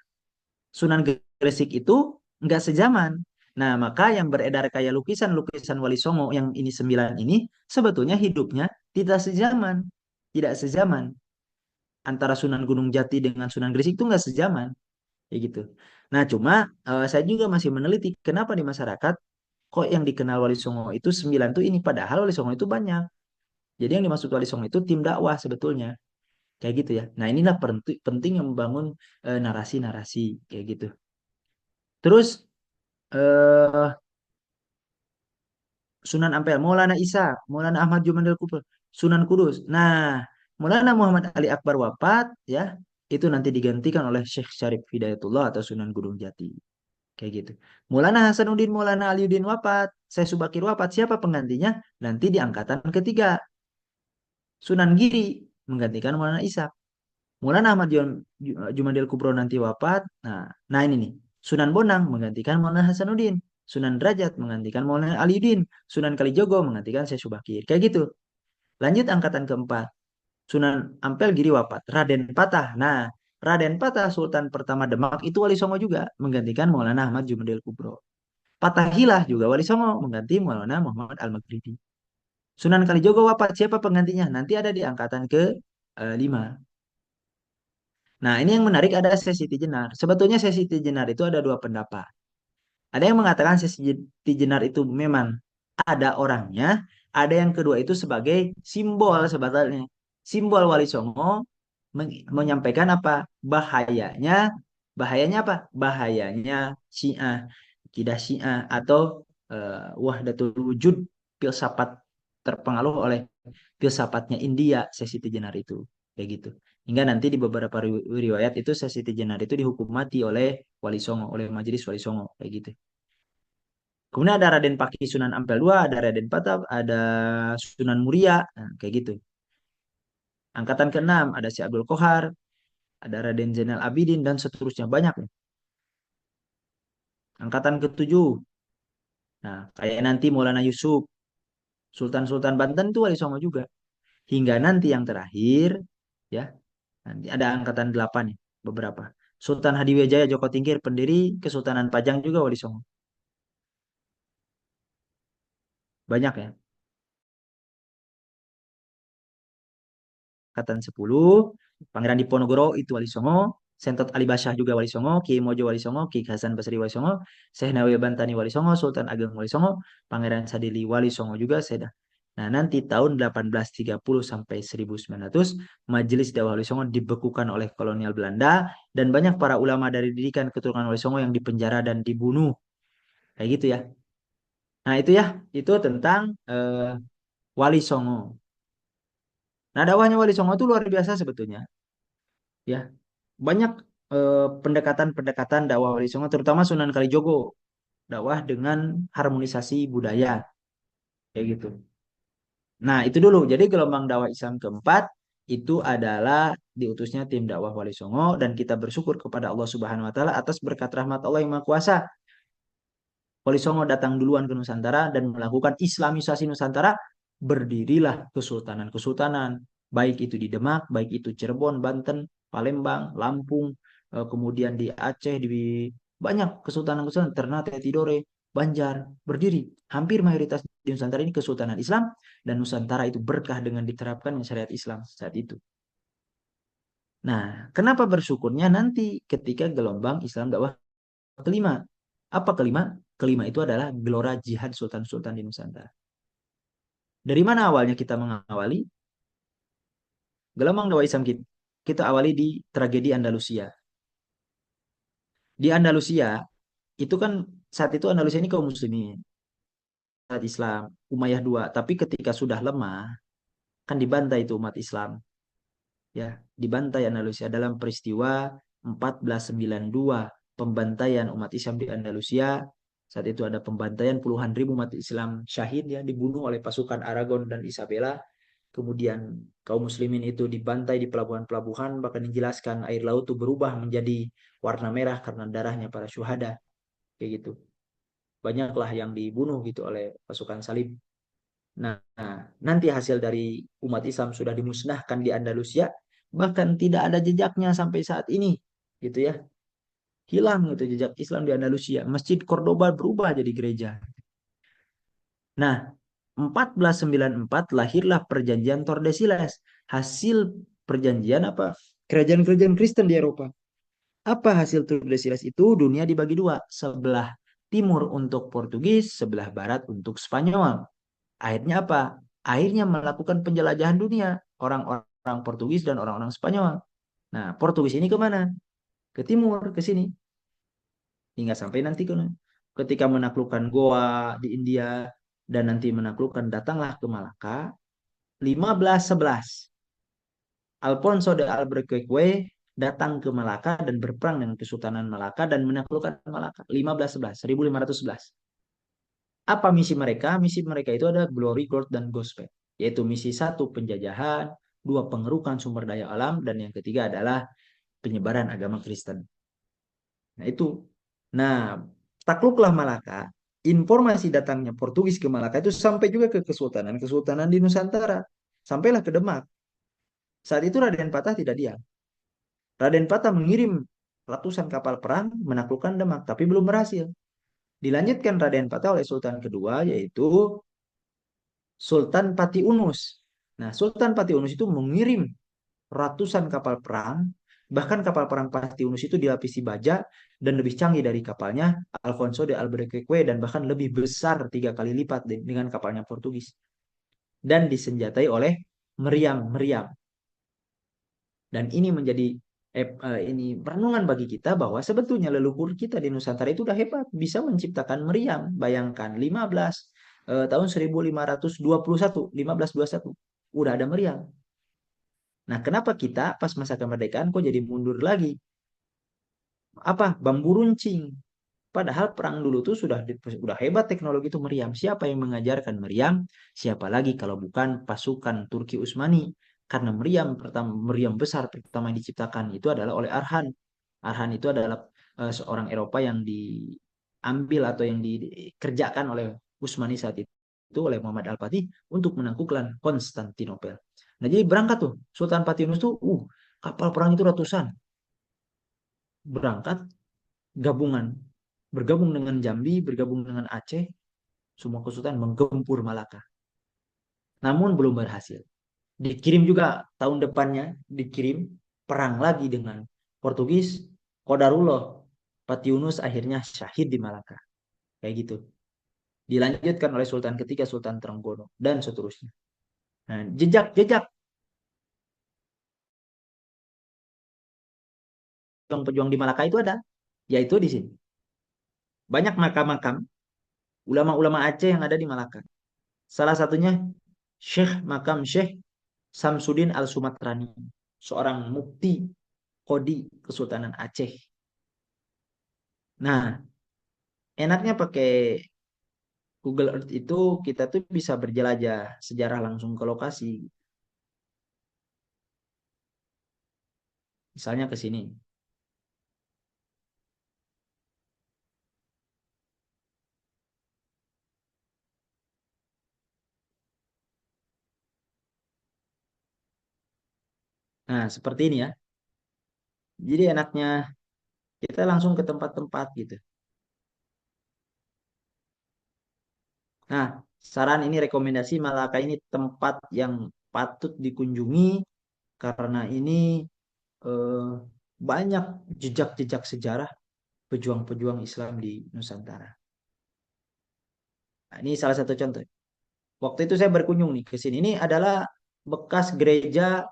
Sunan Gresik itu nggak sezaman. Nah, maka yang beredar kayak lukisan-lukisan Wali Songo yang ini 9 ini sebetulnya hidupnya tidak sezaman. Tidak sezaman. Antara Sunan Gunung Jati dengan Sunan Gresik itu nggak sezaman. Kayak gitu. Nah, cuma saya juga masih meneliti kenapa di masyarakat kok yang dikenal Wali Songo itu 9 tuh ini. Padahal Wali Songo itu banyak. Jadi yang dimaksud Wali Songo itu tim dakwah sebetulnya. Kayak gitu ya. Nah, inilah penting yang membangun narasi-narasi kayak gitu. Terus eh Sunan Ampel, Maulana Isa, Maulana Ahmad Jumanil Kubro, Sunan Kudus. Nah, Maulana Muhammad Ali Akbar wafat, ya, itu nanti digantikan oleh Syekh Syarif Hidayatullah atau Sunan Gunung Jati. Kayak gitu. Maulana Hasanuddin, Maulana Aliuddin wafat, Syekh Subakir wafat. Siapa penggantinya? Nanti di angkatan ketiga. Sunan Giri menggantikan Maulana Isa. Maulana Ahmad Jumadil Kubro nanti wafat. Nah, ini nih. Sunan Bonang menggantikan Maulana Hasanuddin. Sunan Derajat menggantikan Maulana Aliuddin. Sunan Kalijogo menggantikan Syekh Subakir. Kayak gitu. Lanjut angkatan keempat. Sunan Ampel Giri wafat. Raden Patah. Nah, Raden Patah Sultan pertama Demak itu Wali Songo juga menggantikan Maulana Ahmad Jumadil Kubro. Fathahilah juga Wali Songo mengganti Maulana Muhammad Al-Maghribi. Sunan Kalijogo wafat. Siapa penggantinya? Nanti ada di angkatan ke 5. Nah, ini yang menarik ada Sesi Tijenar. Sebetulnya Sesi Tijenar itu ada dua pendapat. Ada yang mengatakan Sesi Tijenar itu memang ada orangnya, ada yang kedua itu sebagai simbol sebetulnya. Simbol Wali Songo menyampaikan apa? Bahayanya apa? Bahayanya Syiah, akidah Syiah atau Wahdatul Wujud, filsafat terpengaruh oleh filsafatnya India, Sesi Tijenar itu. Kayak gitu. Hingga nanti di beberapa riwayat itu Sesi Tijenar itu dihukum mati oleh Wali Songo, oleh Majelis Wali Songo. Kayak gitu. Kemudian ada Raden Paki Sunan Ampel II, ada Raden Patah, ada Sunan Muria, nah, kayak gitu. Angkatan ke-6 ada si Abdul Kohar, ada Raden Zainal Abidin, dan seterusnya banyak. Angkatan ke-7, nah kayak nanti Maulana Yusuf, Sultan-Sultan Banten itu Wali Songo juga. Hingga nanti yang terakhir, ya, nanti ada angkatan 8 nih, beberapa. Sultan Hadiwijaya Joko Tingkir, pendiri Kesultanan Pajang juga Wali Songo. Banyak ya. Angkatan 10, Pangeran Diponegoro itu Wali Songo. Sentot Ali Basyah juga Wali Songo. Kiai Mojo Wali Songo. Kiai Hasan Basri Wali Songo. Syekh Nawawi Bantani Wali Songo. Sultan Ageng Wali Songo. Pangeran Sadili Wali Songo juga Seda. Nah, nanti tahun 1830 sampai 1900, Majelis Dakwah Wali Songo dibekukan oleh kolonial Belanda, dan banyak para ulama dari didikan keturunan Wali Songo yang dipenjara dan dibunuh. Kayak gitu ya. Nah, itu ya, itu tentang Wali Songo. Nah, dakwahnya Wali Songo itu luar biasa sebetulnya, ya. Banyak pendekatan-pendekatan dakwah Wali Songo, terutama Sunan Kalijogo, dakwah dengan harmonisasi budaya, kayak gitu. Nah, itu dulu. Jadi gelombang dakwah Islam keempat itu adalah diutusnya tim dakwah Wali Songo, dan kita bersyukur kepada Allah Subhanahu wa taala atas berkat rahmat Allah yang Maha Kuasa. Wali Songo datang duluan ke Nusantara dan melakukan Islamisasi Nusantara, berdirilah kesultanan-kesultanan, baik itu di Demak, baik itu Cirebon, Banten, Palembang, Lampung, kemudian di Aceh, di banyak kesultanan-kesultanan, Ternate, Tidore, Banjar, berdiri. Hampir mayoritas di Nusantara ini kesultanan Islam, dan Nusantara itu berkah dengan diterapkan syariat Islam saat itu. Nah, kenapa bersyukurnya nanti ketika gelombang Islam dakwah kelima? Apa kelima? Kelima itu adalah gelora jihad sultan-sultan di Nusantara. Dari mana awalnya kita mengawali? Gelombang dakwah Islam kita awali di tragedi Andalusia. Di Andalusia, itu kan saat itu Andalusia ini kaum muslimin, saat Islam, Umayyah II. Tapi ketika sudah lemah, kan dibantai itu umat Islam. Ya, dibantai Andalusia dalam peristiwa 1492, pembantaian umat Islam di Andalusia. Saat itu ada pembantaian puluhan ribu umat Islam syahid, ya, dibunuh oleh pasukan Aragon dan Isabella. Kemudian kaum muslimin itu dibantai di pelabuhan-pelabuhan, bahkan dijelaskan air laut itu berubah menjadi warna merah karena darahnya para syuhada, kayak gitu. Banyaklah yang dibunuh gitu oleh pasukan salib. Nah, nanti hasil dari umat Islam sudah dimusnahkan di Andalusia, bahkan tidak ada jejaknya sampai saat ini, gitu ya. Hilang itu jejak Islam di Andalusia. Masjid Cordoba berubah jadi gereja. Nah, 1494 lahirlah perjanjian Tordesillas. Hasil perjanjian apa? Kerajaan-kerajaan Kristen di Eropa. Apa hasil Tordesillas itu? Dunia dibagi dua. Sebelah timur untuk Portugis, sebelah barat untuk Spanyol. Akhirnya apa? Akhirnya melakukan penjelajahan dunia. Orang-orang Portugis dan orang-orang Spanyol. Nah, Portugis ini kemana? Ke timur, ke sini. Hingga sampai nanti ketika menaklukkan Goa di India, dan nanti menaklukkan, datanglah ke Malaka 1511. Alfonso de Albuquerque datang ke Malaka dan berperang dengan Kesultanan Malaka dan menaklukkan Malaka 1511. Apa misi mereka? Misi mereka itu ada glory, growth, dan gospel. Yaitu misi satu penjajahan, dua pengerukan sumber daya alam, dan yang ketiga adalah penyebaran agama Kristen. Nah itu. Nah, takluklah Malaka. Informasi datangnya Portugis ke Malaka itu sampai juga ke kesultanan-kesultanan di Nusantara. Sampailah ke Demak. Saat itu Raden Patah tidak diam. Raden Patah mengirim ratusan kapal perang menaklukkan Demak, tapi belum berhasil. Dilanjutkan Raden Patah oleh Sultan kedua, yaitu Sultan Patiunus. Nah, Sultan Patiunus itu mengirim ratusan kapal perang, bahkan kapal perang Patiunus itu dilapisi baja dan lebih canggih dari kapalnya Alfonso de Albuquerque, dan bahkan lebih besar 3 kali lipat dengan kapalnya Portugis, dan disenjatai oleh meriam-meriam. Dan ini menjadi ini perenungan bagi kita bahwa sebetulnya leluhur kita di Nusantara itu udah hebat, bisa menciptakan meriam. Bayangkan tahun 1521, 1521 udah ada meriam. Nah, kenapa kita pas masa kemerdekaan kok jadi mundur lagi? Apa? Bambu runcing. Padahal perang dulu tuh sudah hebat teknologi itu meriam. Siapa yang mengajarkan meriam? Siapa lagi kalau bukan pasukan Turki Utsmani? Karena meriam besar pertama yang diciptakan itu adalah oleh Arhan. Arhan itu adalah seorang Eropa yang diambil atau yang dikerjakan oleh Utsmani saat itu oleh Muhammad Al-Fatih untuk menaklukkan Konstantinopel. Nah, jadi berangkat tuh Sultan Patinus tuh, kapal perang itu ratusan berangkat, gabungan, bergabung dengan Jambi, bergabung dengan Aceh, semua kesultanan menggempur Malaka. Namun belum berhasil. Dikirim juga tahun depannya, dikirim perang lagi dengan Portugis. Qadarullah, Patiunus akhirnya syahid di Malaka. Kayak gitu. Dilanjutkan oleh Sultan ketiga, Sultan Trenggono, dan seterusnya. Nah, jejak-jejak pejuang-pejuang di Malaka itu ada, yaitu di sini. Banyak makam-makam ulama-ulama Aceh yang ada di Malaka. Salah satunya makam Syekh Samsudin Al-Sumatrani, seorang mufti Kodi Kesultanan Aceh. Nah, enaknya pakai Google Earth itu kita tuh bisa berjelajah sejarah langsung ke lokasi. Misalnya ke sini. Nah, seperti ini ya. Jadi enaknya kita langsung ke tempat-tempat gitu. Nah, saran ini rekomendasi Malaka ini tempat yang patut dikunjungi karena ini eh, banyak jejak-jejak sejarah pejuang-pejuang Islam di Nusantara. Nah, ini salah satu contoh. Waktu itu saya berkunjung nih ke sini. Ini adalah bekas gereja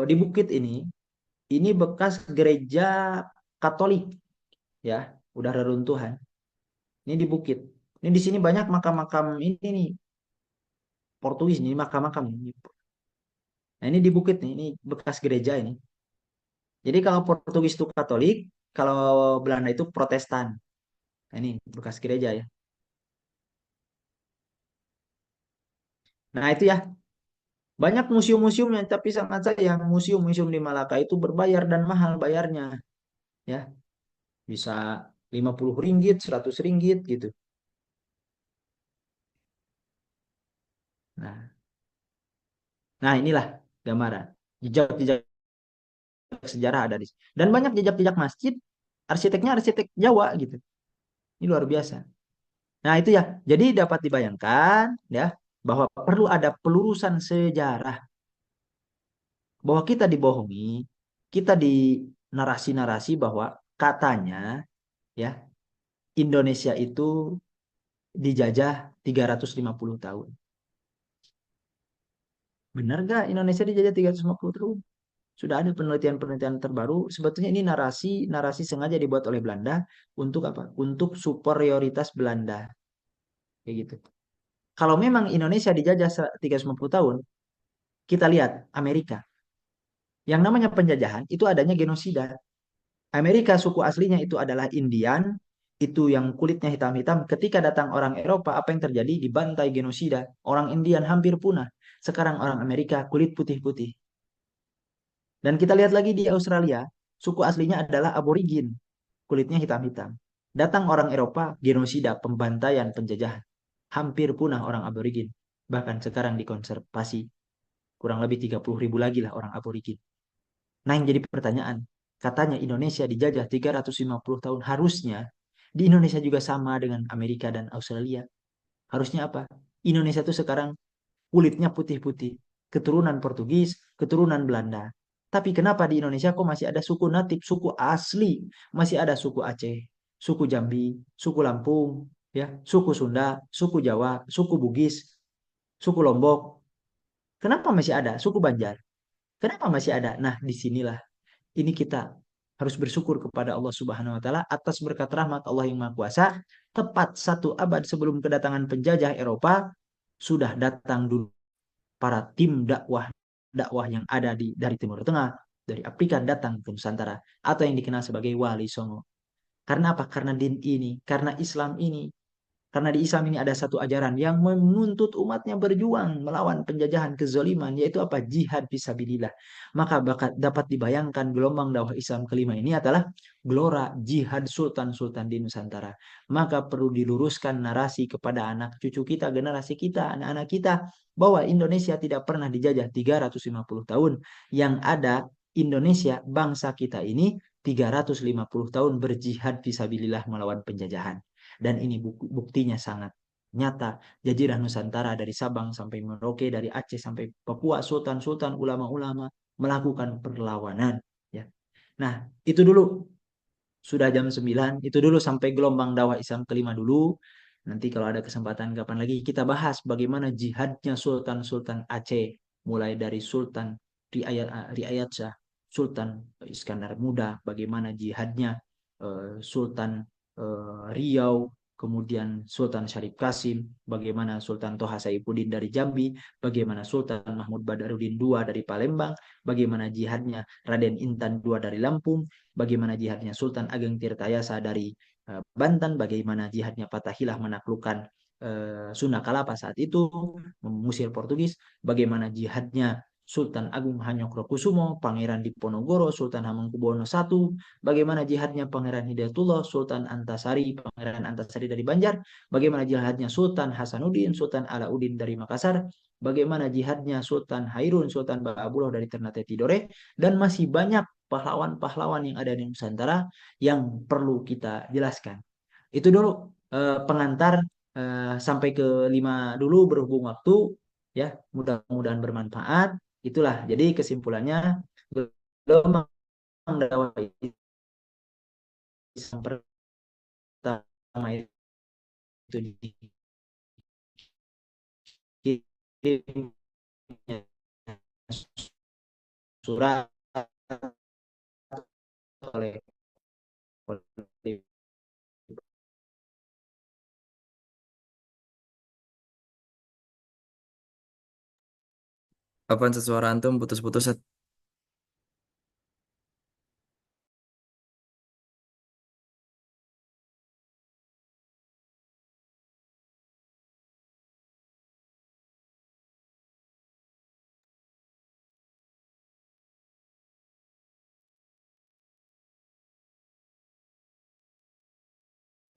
di bukit ini. Ini bekas gereja Katolik ya, udah reruntuhan. Ini di bukit. Ini di sini banyak makam-makam ini nih Portugis nih, makam-makam ini. Nah, ini di bukit nih, ini bekas gereja ini. Jadi kalau Portugis itu Katolik, kalau Belanda itu Protestan. Nah, ini bekas gereja ya. Nah, itu ya. Banyak museum-museumnya, tapi sangat sayang museum-museum di Malaka itu berbayar dan mahal bayarnya, ya. Bisa 50 ringgit, 100 ringgit gitu. Nah, nah inilah gambaran. Jejak-jejak sejarah ada di sini. Dan banyak jejak-jejak masjid, arsiteknya arsitek Jawa gitu. Ini luar biasa. Nah, itu ya. Jadi dapat dibayangkan ya bahwa perlu ada pelurusan sejarah, bahwa kita dibohongi, kita di narasi-narasi bahwa katanya ya Indonesia itu dijajah 350 tahun. Benar gak Indonesia dijajah 350 tahun? Sudah ada penelitian-penelitian terbaru. Sebetulnya ini narasi sengaja dibuat oleh Belanda untuk apa? Untuk superioritas Belanda. Kayak gitu. Kalau memang Indonesia dijajah 350 tahun, kita lihat Amerika. Yang namanya penjajahan itu adanya genosida. Amerika suku aslinya itu adalah Indian, itu yang kulitnya hitam-hitam. Ketika datang orang Eropa, apa yang terjadi? Dibantai genosida. Orang Indian hampir punah. Sekarang orang Amerika kulit putih-putih. Dan kita lihat lagi di Australia, suku aslinya adalah aborigin, kulitnya hitam-hitam. Datang orang Eropa, genosida, pembantaian, penjajahan. Hampir punah orang aborigin. Bahkan sekarang dikonservasi. Kurang lebih 30.000 lagi lah orang aborigin. Nah, yang jadi pertanyaan, katanya Indonesia dijajah 350 tahun. Harusnya di Indonesia juga sama dengan Amerika dan Australia. Harusnya apa? Indonesia tuh sekarang kulitnya putih-putih. Keturunan Portugis, keturunan Belanda. Tapi kenapa di Indonesia kok masih ada suku natif, suku asli? Masih ada suku Aceh, suku Jambi, suku Lampung, ya, suku Sunda, suku Jawa, suku Bugis, suku Lombok. Kenapa masih ada suku Banjar? Kenapa masih ada? Nah, disinilah ini kita harus bersyukur kepada Allah Subhanahu wa taala atas berkat rahmat Allah yang Maha Kuasa. Tepat 1 abad sebelum kedatangan penjajah Eropa sudah datang dulu para tim dakwah dakwah yang ada dari Timur Tengah, dari Afrika datang ke Nusantara atau yang dikenal sebagai Wali Songo. Karena apa? Karena din ini, karena Islam ini, karena di Islam ini ada satu ajaran yang menuntut umatnya berjuang melawan penjajahan kezaliman, yaitu apa? Jihad fisabilillah. Maka dapat dibayangkan gelombang dakwah Islam kelima ini adalah gelora jihad sultan-sultan di Nusantara. Maka perlu diluruskan narasi kepada anak cucu kita, generasi kita, anak-anak kita, bahwa Indonesia tidak pernah dijajah 350 tahun. Yang ada Indonesia, bangsa kita ini 350 tahun berjihad fisabilillah melawan penjajahan. Dan ini buktinya sangat nyata. Jazirah Nusantara dari Sabang sampai Merauke, dari Aceh sampai Papua, sultan-sultan, ulama-ulama melakukan perlawanan. Ya. Nah, itu dulu. Sudah jam 9. Itu dulu sampai gelombang dakwah Islam kelima dulu. Nanti kalau ada kesempatan kapan lagi kita bahas bagaimana jihadnya Sultan-Sultan Aceh. Mulai dari Sultan Riayat Shah, Sultan Iskandar Muda, bagaimana jihadnya Sultan Riau, kemudian Sultan Syarif Kasim, bagaimana Sultan Toha Saifuddin dari Jambi, bagaimana Sultan Mahmud Badarudin II dari Palembang, bagaimana jihadnya Raden Intan II dari Lampung, bagaimana jihadnya Sultan Ageng Tirtayasa dari Banten, bagaimana jihadnya Fatahillah menaklukkan Sunda Kalapa saat itu, mengusir Portugis, bagaimana jihadnya Sultan Agung Hanyokrokusumo, Pangeran Diponegoro, Sultan Hamengkubuwono I, bagaimana jihadnya Pangeran Hidayatullah, Sultan Antasari, Pangeran Antasari dari Banjar, bagaimana jihadnya Sultan Hasanuddin, Sultan Alauddin dari Makassar, bagaimana jihadnya Sultan Hairun, Sultan Ba'abullah dari Ternate Tidore, dan masih banyak pahlawan-pahlawan yang ada di Nusantara yang perlu kita jelaskan. Itu dulu pengantar sampai ke 5 dulu berhubung waktu ya, mudah-mudahan bermanfaat. Itulah jadi kesimpulannya gelombang dakwah Islam pertama itu dikirimnya surat oleh Apaan suara antum putus-putus?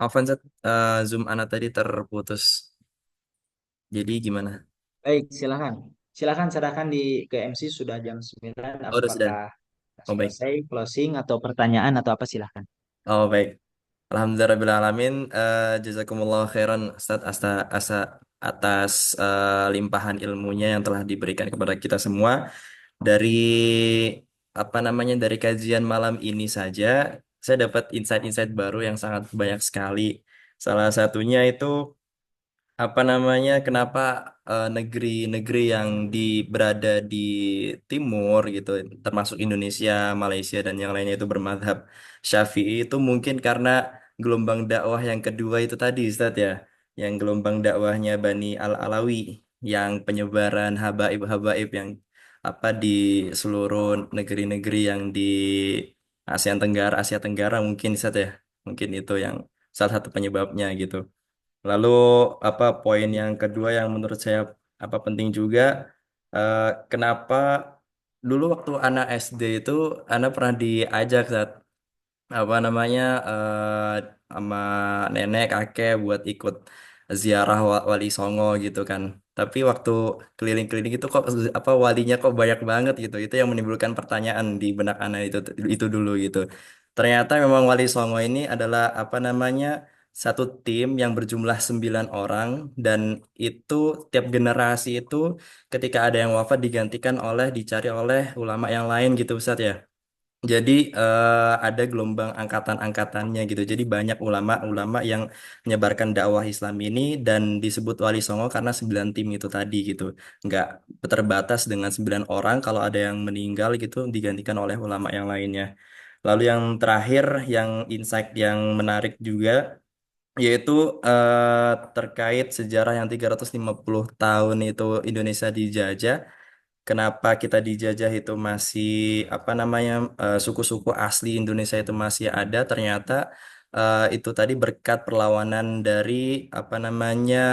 Apaan Zoom anak tadi terputus. Jadi gimana? baik, silakan. Silakan serahkan di ke MC sudah jam 9. Oh, udah sudah. Apakah Oh, baik. selesai closing atau pertanyaan atau apa silakan. Oh, baik. Alhamdulillahirrahmanirrahim. Jazakumullah khairan Ustaz atas limpahan ilmunya yang telah diberikan kepada kita semua. Dari apa namanya dari kajian malam ini saja, saya dapat insight-insight baru yang sangat banyak sekali. Salah satunya itu apa namanya kenapa negeri-negeri yang berada di timur gitu termasuk Indonesia, Malaysia dan yang lainnya itu bermadhab Syafi'i itu mungkin karena gelombang dakwah yang kedua itu tadi Ustaz ya, yang gelombang dakwahnya Bani Al-Alawi yang penyebaran habaib-habaib yang apa di seluruh negeri-negeri yang di Asia Tenggara mungkin Ustaz ya, mungkin itu yang salah satu penyebabnya gitu. Lalu apa poin yang kedua yang menurut saya apa penting juga eh, kenapa dulu waktu anak SD itu anak pernah diajak saat apa namanya sama nenek kakek buat ikut ziarah Wali Songo gitu kan. Tapi waktu keliling-keliling itu kok apa walinya kok banyak banget gitu. Itu yang menimbulkan pertanyaan di benak anak itu dulu gitu. Ternyata memang Wali Songo ini adalah apa namanya satu tim yang berjumlah 9 orang dan itu tiap generasi itu ketika ada yang wafat digantikan oleh dicari oleh ulama yang lain gitu Ustaz ya. Jadi ada gelombang angkatan-angkatannya gitu. Jadi banyak ulama-ulama yang menyebarkan dakwah Islam ini dan disebut Wali Songo karena 9 tim itu tadi gitu. Nggak terbatas dengan 9 orang. Kalau ada yang meninggal gitu digantikan oleh ulama yang lainnya. Lalu yang terakhir, yang insight yang menarik juga yaitu terkait sejarah yang 350 tahun itu Indonesia dijajah. Kenapa kita dijajah itu masih apa namanya suku-suku asli Indonesia itu masih ada ternyata itu tadi berkat perlawanan dari apa namanya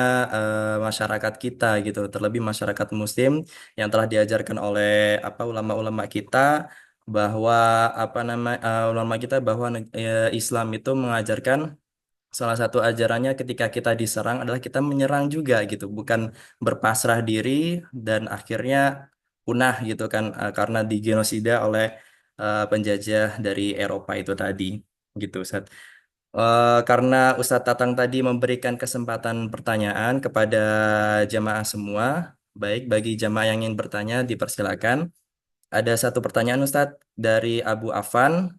masyarakat kita gitu terlebih masyarakat Muslim yang telah diajarkan oleh apa ulama-ulama kita bahwa apa nama ulama kita bahwa Islam itu mengajarkan salah satu ajarannya ketika kita diserang adalah kita menyerang juga gitu, bukan berpasrah diri dan akhirnya punah gitu kan karena digenosida oleh penjajah dari Eropa itu tadi gitu Ustaz. Karena Ustadz Tatang tadi memberikan kesempatan pertanyaan kepada jamaah semua, baik bagi jamaah yang ingin bertanya dipersilakan. Ada satu pertanyaan Ustadz dari Abu Afan.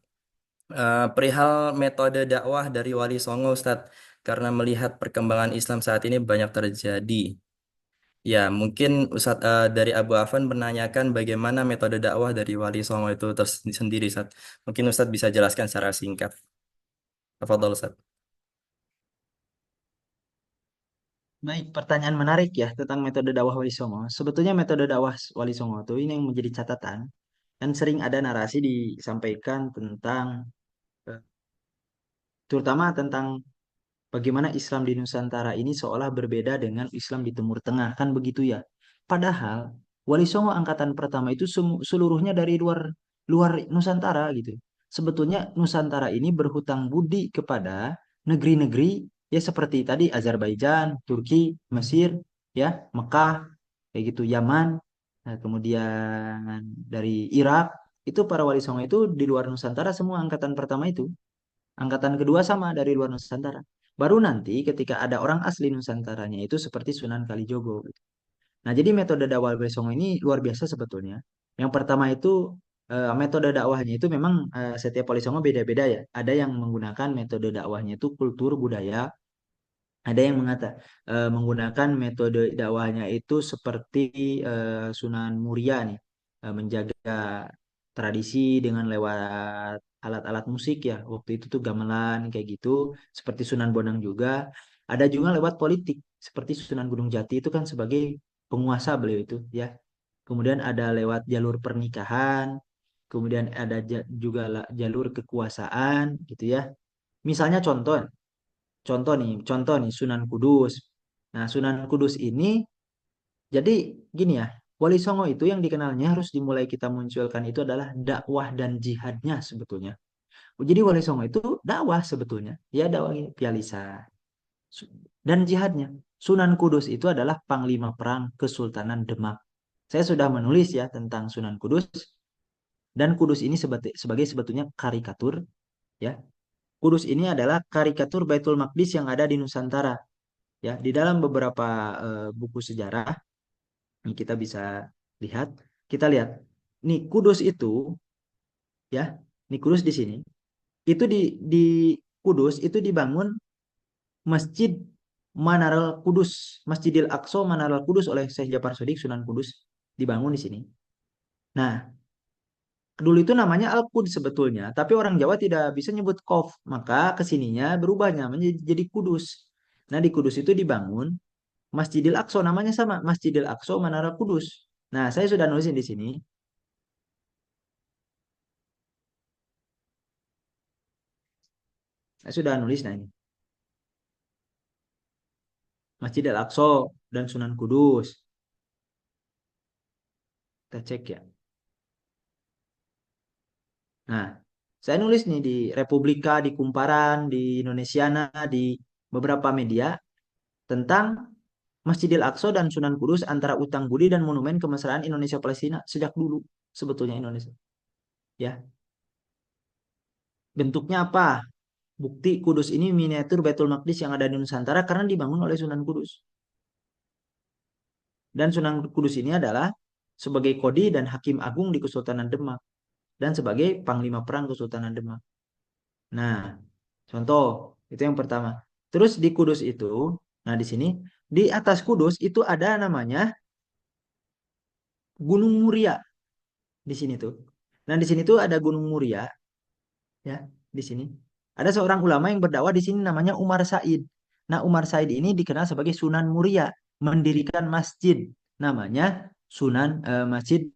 Perihal metode dakwah dari Wali Songo, Ustadz, karena melihat perkembangan Islam saat ini banyak terjadi. Ya, mungkin Ustadz dari Abu Afan menanyakan bagaimana metode dakwah dari Wali Songo itu tersendiri, Ustadz. Mungkin Ustadz bisa jelaskan secara singkat. Tafadhol, Ustadz. Baik, pertanyaan menarik ya tentang metode dakwah Wali Songo. Sebetulnya metode dakwah Wali Songo itu ini yang menjadi catatan dan sering ada narasi disampaikan tentang eh, terutama tentang bagaimana Islam di Nusantara ini seolah berbeda dengan Islam di Timur Tengah, kan begitu ya. Padahal Wali Songo angkatan pertama itu seluruhnya dari luar luar Nusantara gitu. Sebetulnya Nusantara ini berhutang budi kepada negeri-negeri ya seperti tadi Azerbaijan, Turki, Mesir, ya, Mekah, kayak gitu, Yaman, nah, kemudian dari Irak, itu para Wali Songo itu di luar Nusantara semua angkatan pertama itu. Angkatan kedua sama dari luar Nusantara. Baru nanti ketika ada orang asli Nusantaranya itu seperti Sunan Kalijogo, gitu. Nah, jadi metode dakwah Besongo ini luar biasa sebetulnya. Yang pertama itu metode dakwahnya itu memang setiap Wali Songo beda-beda ya. Ada yang menggunakan metode dakwahnya itu kultur budaya, ada yang menggunakan metode dakwahnya itu seperti Sunan Muria nih, menjaga tradisi dengan lewat alat-alat musik ya. Waktu itu tuh gamelan kayak gitu, seperti Sunan Bonang juga. Ada juga lewat politik, seperti Sunan Gunung Jati itu kan sebagai penguasa beliau itu ya. Kemudian ada lewat jalur pernikahan, kemudian ada juga jalur kekuasaan gitu ya. Misalnya contoh nih Sunan Kudus. Nah, Sunan Kudus ini jadi gini ya, Wali Songo itu yang dikenalnya harus dimulai kita munculkan itu adalah dakwah dan jihadnya sebetulnya. Jadi Wali Songo itu dakwah sebetulnya, ya dakwah ini Pialisa. Dan jihadnya. Sunan Kudus itu adalah panglima perang Kesultanan Demak. Saya sudah menulis ya tentang Sunan Kudus dan Kudus ini sebagai sebetulnya karikatur ya. Kudus ini adalah karikatur Baitul Maqdis yang ada di Nusantara. Ya, di dalam beberapa buku sejarah ini kita bisa lihat, kita lihat nih Kudus itu ya, nih Kudus di sini itu di Kudus itu dibangun Masjid Manarul Kudus, Masjidil Aqsa Manarul Kudus oleh Syekh Jafar Shodiq Sunan Kudus dibangun di sini. Nah, dulu itu namanya Al-Quds sebetulnya, tapi orang Jawa tidak bisa nyebut Qaf, maka kesininya berubahnya menjadi Kudus. Nah, di Kudus itu dibangun Masjidil Aqsa namanya sama, Masjidil Aqsa Menara Kudus. Nah, saya sudah nulisin di sini. Saya sudah nulis nah ini. Masjidil Aqsa dan Sunan Kudus. Kita cek ya. Nah, saya nulis nih di Republika, di Kumparan, di Indonesiana, di beberapa media tentang Masjidil Aqsa dan Sunan Kudus antara utang budi dan monumen kemesraan Indonesia Palestina sejak dulu sebetulnya Indonesia. Ya, bentuknya apa? Bukti Kudus ini miniatur Baitul Maqdis yang ada di Nusantara karena dibangun oleh Sunan Kudus. Dan Sunan Kudus ini adalah sebagai kodi dan hakim agung di Kesultanan Demak dan sebagai panglima perang Kesultanan Demak. Nah, contoh itu yang pertama. Terus di Kudus itu, nah di sini di atas Kudus itu ada namanya Gunung Muria di sini tuh. Nah, di sini tuh ada Gunung Muria ya, di sini. Ada seorang ulama yang berdakwah di sini namanya Umar Said. Nah, Umar Said ini dikenal sebagai Sunan Muria, mendirikan masjid namanya Masjid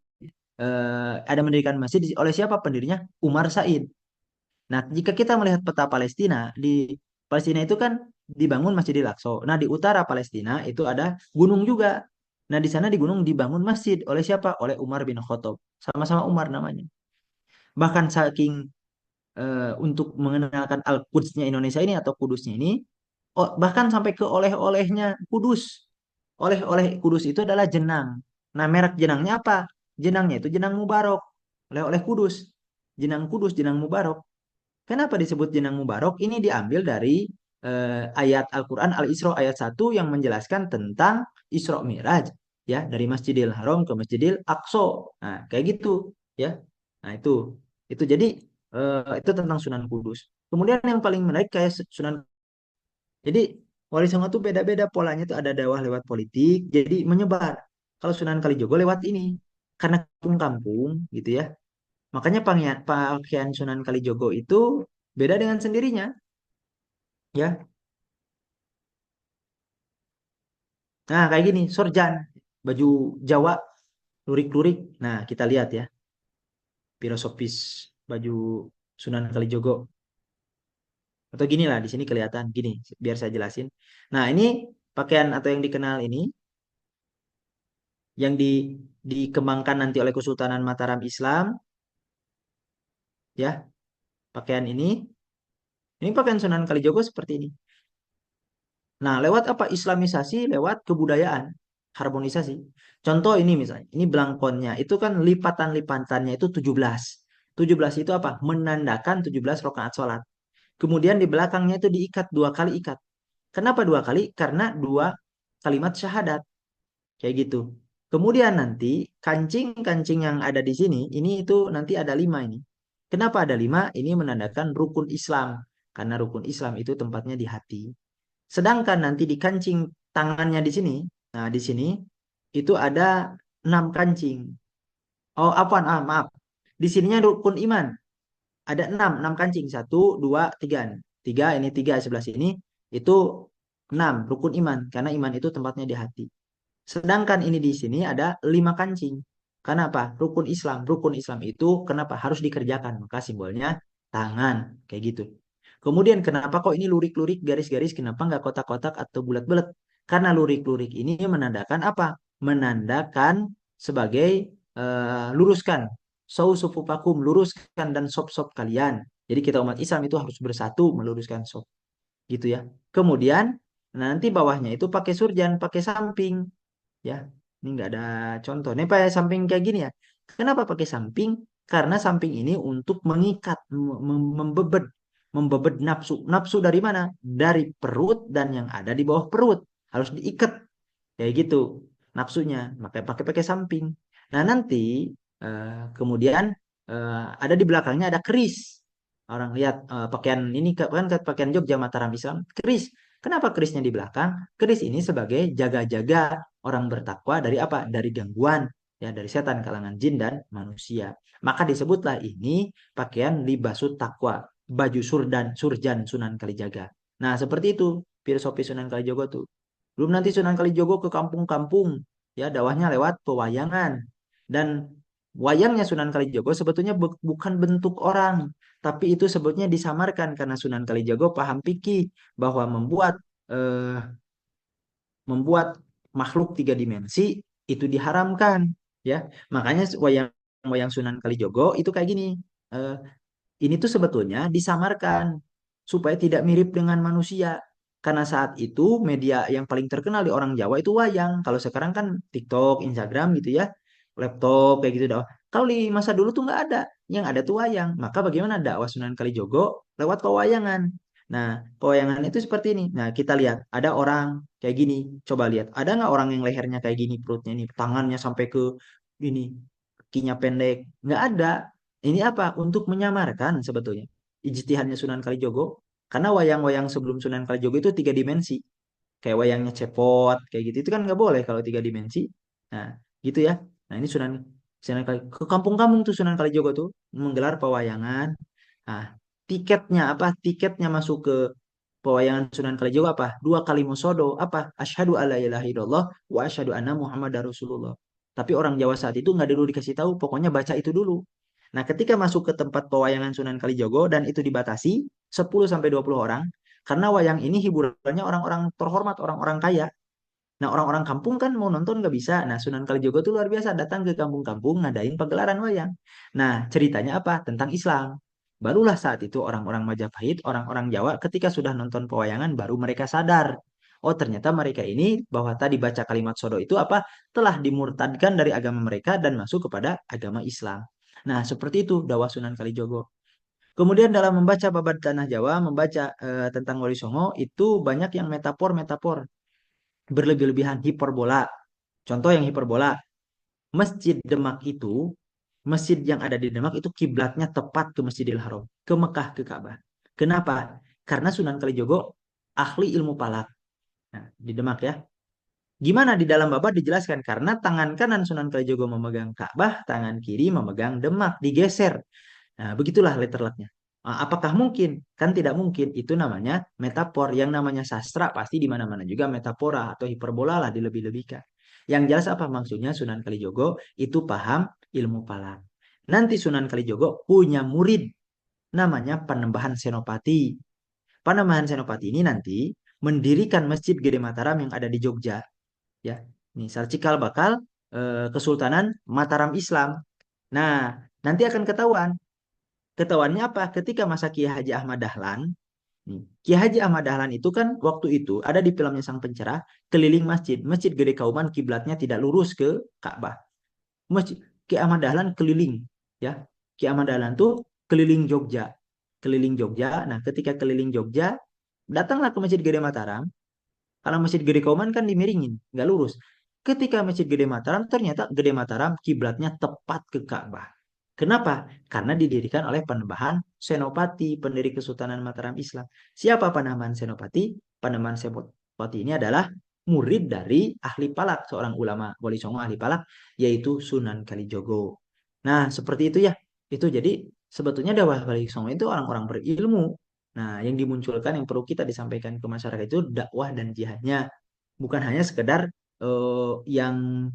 ada mendirikan masjid oleh siapa pendirinya? Umar Said. Nah, jika kita melihat peta Palestina, di Palestina itu kan dibangun Masjidil Aqsa. Nah, di utara Palestina itu ada gunung juga. Nah, di sana di gunung dibangun masjid oleh siapa? Oleh Umar bin Khattab. Sama-sama Umar namanya. Bahkan saking untuk mengenalkan Al-Qudsnya Indonesia ini atau Kudusnya ini, oh, bahkan sampai ke oleh-olehnya Kudus. Oleh-oleh Kudus itu adalah jenang. Nah, merek jenangnya apa? Jenangnya itu jenang Mubarok. Oleh-oleh Kudus. Jenang Kudus, jenang Mubarok. Kenapa disebut jenang Mubarok? Ini diambil dari ayat Al-Quran Al-Isra ayat 1 yang menjelaskan tentang Isra Mi'raj. Ya, dari Masjidil Haram ke Masjidil Aqsa. Nah, kayak gitu. Ya. Nah, itu jadi itu tentang Sunan Kudus. Kemudian yang paling menarik kayak Sunan. Jadi Wali Songo tuh beda-beda polanya tuh ada dakwah lewat politik, jadi menyebar. Kalau Sunan Kalijogo lewat ini, karena kampung-kampung gitu ya. Makanya pakaian Sunan Kalijogo itu beda dengan sendirinya, ya. Nah, kayak gini, sorjan, baju Jawa, lurik-lurik. Nah, kita lihat ya, filosofis baju Sunan Kalijogo. Atau gini lah, di sini kelihatan gini, biar saya jelasin. Nah, ini pakaian atau yang dikenal ini, yang dikembangkan nanti oleh Kesultanan Mataram Islam, ya, pakaian ini pakaian Sunan Kalijogo seperti ini. Nah, lewat apa? Islamisasi, lewat kebudayaan, harmonisasi. Contoh ini misalnya, ini belangkonnya, itu kan lipatan-lipatannya itu 17. 17 itu apa? Menandakan 17 rakaat sholat. Kemudian di belakangnya itu diikat, dua kali ikat. Kenapa dua kali? Karena dua kalimat syahadat. Kayak gitu. Kemudian nanti kancing-kancing yang ada di sini, ini itu nanti ada 5 ini. Kenapa ada 5? Ini menandakan rukun Islam. Karena rukun Islam itu tempatnya di hati. Sedangkan nanti di kancing tangannya di sini, nah di sini itu ada 6 kancing. Oh, apaan? Maaf. Di sininya rukun iman. Ada 6 kancing. Satu, dua, tiga. Tiga, ini tiga sebelah sini. Itu 6 rukun iman. Karena iman itu tempatnya di hati. Sedangkan ini di sini ada 5 kancing. Kenapa? Rukun Islam. Rukun Islam itu kenapa harus dikerjakan? Maka simbolnya tangan. Kayak gitu. Kemudian kenapa kok ini lurik-lurik garis-garis? Kenapa nggak kotak-kotak atau bulat-bulat? Karena lurik-lurik ini menandakan apa? Menandakan sebagai luruskan. Sufufakum, luruskan dan sop-sop kalian. Jadi kita umat Islam itu harus bersatu meluruskan sop. Gitu ya. Kemudian nanti bawahnya itu pakai surjan, pakai samping. Ya, ini nggak ada contoh. Ini pakai samping kayak gini ya. Kenapa pakai samping? Karena samping ini untuk mengikat, membebed, membebed nafsu. Nafsu dari mana? Dari perut dan yang ada di bawah perut. Harus diikat kayak gitu nafsunya. Makanya pakai samping. Nah, nanti kemudian ada di belakangnya ada keris. Orang lihat pakaian ini kan pakaian Jogja Mataram Islam, keris. Kenapa kerisnya di belakang? Keris ini sebagai jaga-jaga orang bertakwa dari apa? Dari gangguan, ya, dari setan kalangan jin dan manusia. Maka disebutlah ini pakaian libasut takwa, baju surjan Sunan Kalijaga. Nah, seperti itu filosofi Sunan Kalijogo tuh. Belum nanti Sunan Kalijogo ke kampung-kampung, ya, dakwahnya lewat pewayangan. Dan wayangnya Sunan Kalijogo sebetulnya bukan bentuk orang, tapi itu sebetulnya disamarkan karena Sunan Kalijogo paham fikih bahwa eh, membuat makhluk 3 dimensi itu diharamkan, ya. Makanya wayang Sunan Kalijogo itu kayak gini. Eh, ini tuh sebetulnya disamarkan supaya tidak mirip dengan manusia. Karena saat itu media yang paling terkenal di orang Jawa itu wayang. Kalau sekarang kan TikTok, Instagram gitu ya, laptop kayak gitu. Kalau di masa dulu tuh nggak ada. Yang ada tuh wayang. Maka bagaimana dakwah Sunan Kalijogo lewat pewayangan. Nah, pewayangan itu seperti ini. Nah, kita lihat ada orang kayak gini. Coba lihat, ada nggak orang yang lehernya kayak gini, perutnya ini, tangannya sampai ke ini, kakinya pendek? Nggak ada. Ini apa? Untuk menyamarkan sebetulnya ijtihadnya Sunan Kalijogo. Karena wayang-wayang sebelum Sunan Kalijogo itu 3 dimensi. Kayak wayangnya cepot, kayak gitu. Itu kan nggak boleh kalau 3 dimensi. Nah, gitu ya. Nah, ini Sunan ke kampung-kampung tuh Sunan Kalijogo tuh menggelar pewayangan. Nah, tiketnya apa? Tiketnya masuk ke pewayangan Sunan Kalijogo apa? 2 kali musodo. Apa? Asyhadu alla ilaha illallah wa asyhadu anna Muhammadar Rasulullah. Tapi orang Jawa saat itu nggak dulu dikasih tahu, pokoknya baca itu dulu. Nah, ketika masuk ke tempat pewayangan Sunan Kalijogo dan itu dibatasi 10 sampai 20 orang, karena wayang ini hiburannya orang-orang terhormat, orang-orang kaya. Nah, orang-orang kampung kan mau nonton nggak bisa. Nah, Sunan Kalijogo tuh luar biasa datang ke kampung-kampung ngadain pagelaran wayang. Nah, ceritanya apa? Tentang Islam. Barulah saat itu orang-orang Majapahit, orang-orang Jawa ketika sudah nonton pewayangan baru mereka sadar. Oh, ternyata mereka ini bahwa tadi baca kalimat sodo itu apa? Telah dimurtadkan dari agama mereka dan masuk kepada agama Islam. Nah, seperti itu dakwah Sunan Kalijogo. Kemudian dalam membaca Babad Tanah Jawa, membaca tentang Wali Songo, itu banyak yang metafor-metafor berlebih-lebihan, hiperbola. Contoh yang hiperbola, Masjid Demak itu, masjid yang ada di Demak itu kiblatnya tepat ke Masjidil Haram, ke Mekah, ke Ka'bah. Kenapa? Karena Sunan Kalijogo ahli ilmu falak. Nah, di Demak ya. Gimana di dalam babad dijelaskan? Karena tangan kanan Sunan Kalijogo memegang Ka'bah, tangan kiri memegang Demak, digeser. Nah, begitulah letterletnya. Apakah mungkin? Kan tidak mungkin. Itu namanya metafor. Yang namanya sastra pasti di mana-mana juga metafora atau hiperbola lah dilebih-lebihkan. Yang jelas apa maksudnya Sunan Kalijogo itu paham ilmu falak. Nanti Sunan Kalijogo punya murid namanya Panembahan Senopati. Panembahan Senopati ini nanti mendirikan Masjid Gede Mataram yang ada di Jogja. Ya, misal cikal bakal Kesultanan Mataram Islam. Nah, nanti akan ketahuan. Ketahuannya apa? Ketika masa Kiai Haji Ahmad Dahlan, Kiai Haji Ahmad Dahlan itu kan waktu itu ada di filmnya Sang Pencerah keliling masjid. Masjid Gede Kauman kiblatnya tidak lurus ke Ka'bah. Masjid Kiai Ahmad Dahlan keliling, ya. Kiai Ahmad Dahlan tuh keliling Jogja. Keliling Jogja. Nah, ketika keliling Jogja, datanglah ke Masjid Gede Mataram. Kalau Masjid Gede Kauman kan dimiringin, nggak lurus. Ketika Masjid Gede Mataram, ternyata Gede Mataram kiblatnya tepat ke Ka'bah. Kenapa? Karena didirikan oleh Panembahan Senopati, pendiri Kesultanan Mataram Islam. Siapa Panembahan Senopati? Panembahan Senopati ini adalah murid dari ahli palak, seorang ulama Wali Songo ahli palak, yaitu Sunan Kalijogo. Nah, seperti itu ya. Itu jadi sebetulnya Dawah Wali Songo itu orang-orang berilmu. Nah, yang dimunculkan yang perlu kita disampaikan ke masyarakat itu dakwah dan jihadnya, bukan hanya sekedar yang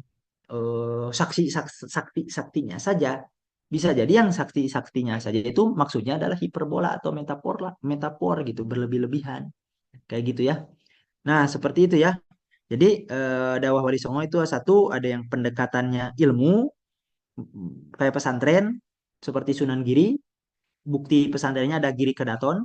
saksi sakti saktinya saja. Bisa jadi yang sakti saktinya saja itu maksudnya adalah hiperbola atau metafor lah, metafor gitu, berlebih-lebihan. Kayak gitu ya. Nah, seperti itu ya. Jadi dakwah Wali Songo itu satu ada yang pendekatannya ilmu kayak pesantren seperti Sunan Giri, bukti pesantrennya ada Giri Kedaton,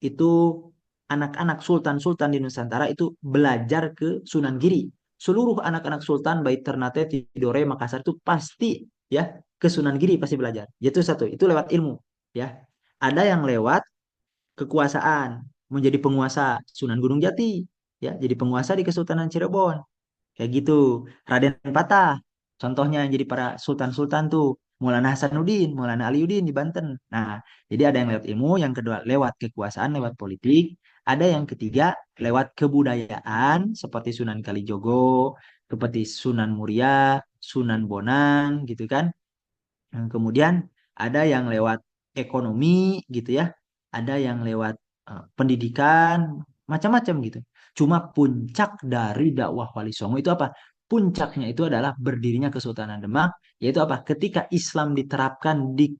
itu anak-anak sultan-sultan di Nusantara itu belajar ke Sunan Giri. Seluruh anak-anak sultan baik Ternate, Tidore, Makassar itu pasti ya ke Sunan Giri pasti belajar. Itu satu, itu lewat ilmu ya. Ada yang lewat kekuasaan, menjadi penguasa Sunan Gunung Jati ya, jadi penguasa di Kesultanan Cirebon. Kayak gitu. Raden Patah. Contohnya yang jadi para sultan-sultan tuh. Maulana Hasanuddin, Maulana Aliuddin di Banten. Nah, jadi ada yang lewat ilmu, yang kedua lewat kekuasaan, lewat politik. Ada yang ketiga lewat kebudayaan, seperti Sunan Kalijogo, seperti Sunan Muria, Sunan Bonang, gitu kan. Kemudian ada yang lewat ekonomi gitu ya. Ada yang lewat pendidikan, macam-macam gitu. Cuma puncak dari dakwah Wali Songo itu apa? Puncaknya itu adalah berdirinya Kesultanan Demak, yaitu apa? Ketika Islam diterapkan di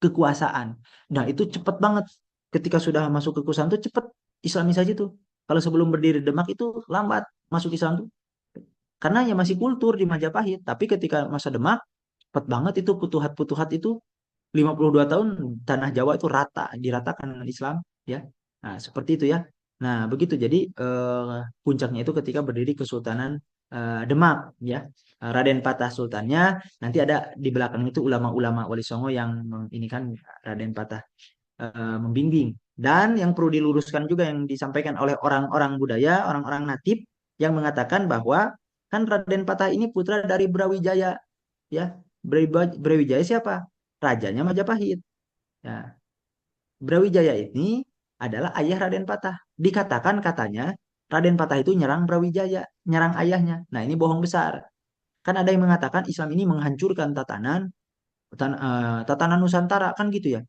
kekuasaan. Nah, itu cepat banget. Ketika sudah masuk kekuasaan itu cepat Islamisasi tuh. Kalau sebelum berdiri Demak itu lambat masuk Islam tuh. Karena ya masih kultur di Majapahit. Tapi ketika masa Demak, cepat banget itu Putuhat-Putuhat itu 52 tahun tanah Jawa itu rata, diratakan dengan Islam ya. Nah, seperti itu ya. Nah, begitu jadi puncaknya itu ketika berdiri Kesultanan Demak ya. Raden Patah Sultannya, nanti ada di belakang itu ulama-ulama Wali Songo yang ini kan Raden Patah membimbing. Dan yang perlu diluruskan juga yang disampaikan oleh orang-orang budaya, orang-orang natif yang mengatakan bahwa kan Raden Patah ini putra dari Brawijaya ya. Brawijaya siapa? Rajanya Majapahit. Ya, Brawijaya ini adalah ayah Raden Patah. Dikatakan katanya Raden Patah itu nyerang Brawijaya, nyerang ayahnya. Nah, ini bohong besar. Kan ada yang mengatakan Islam ini menghancurkan tatanan Nusantara kan gitu ya.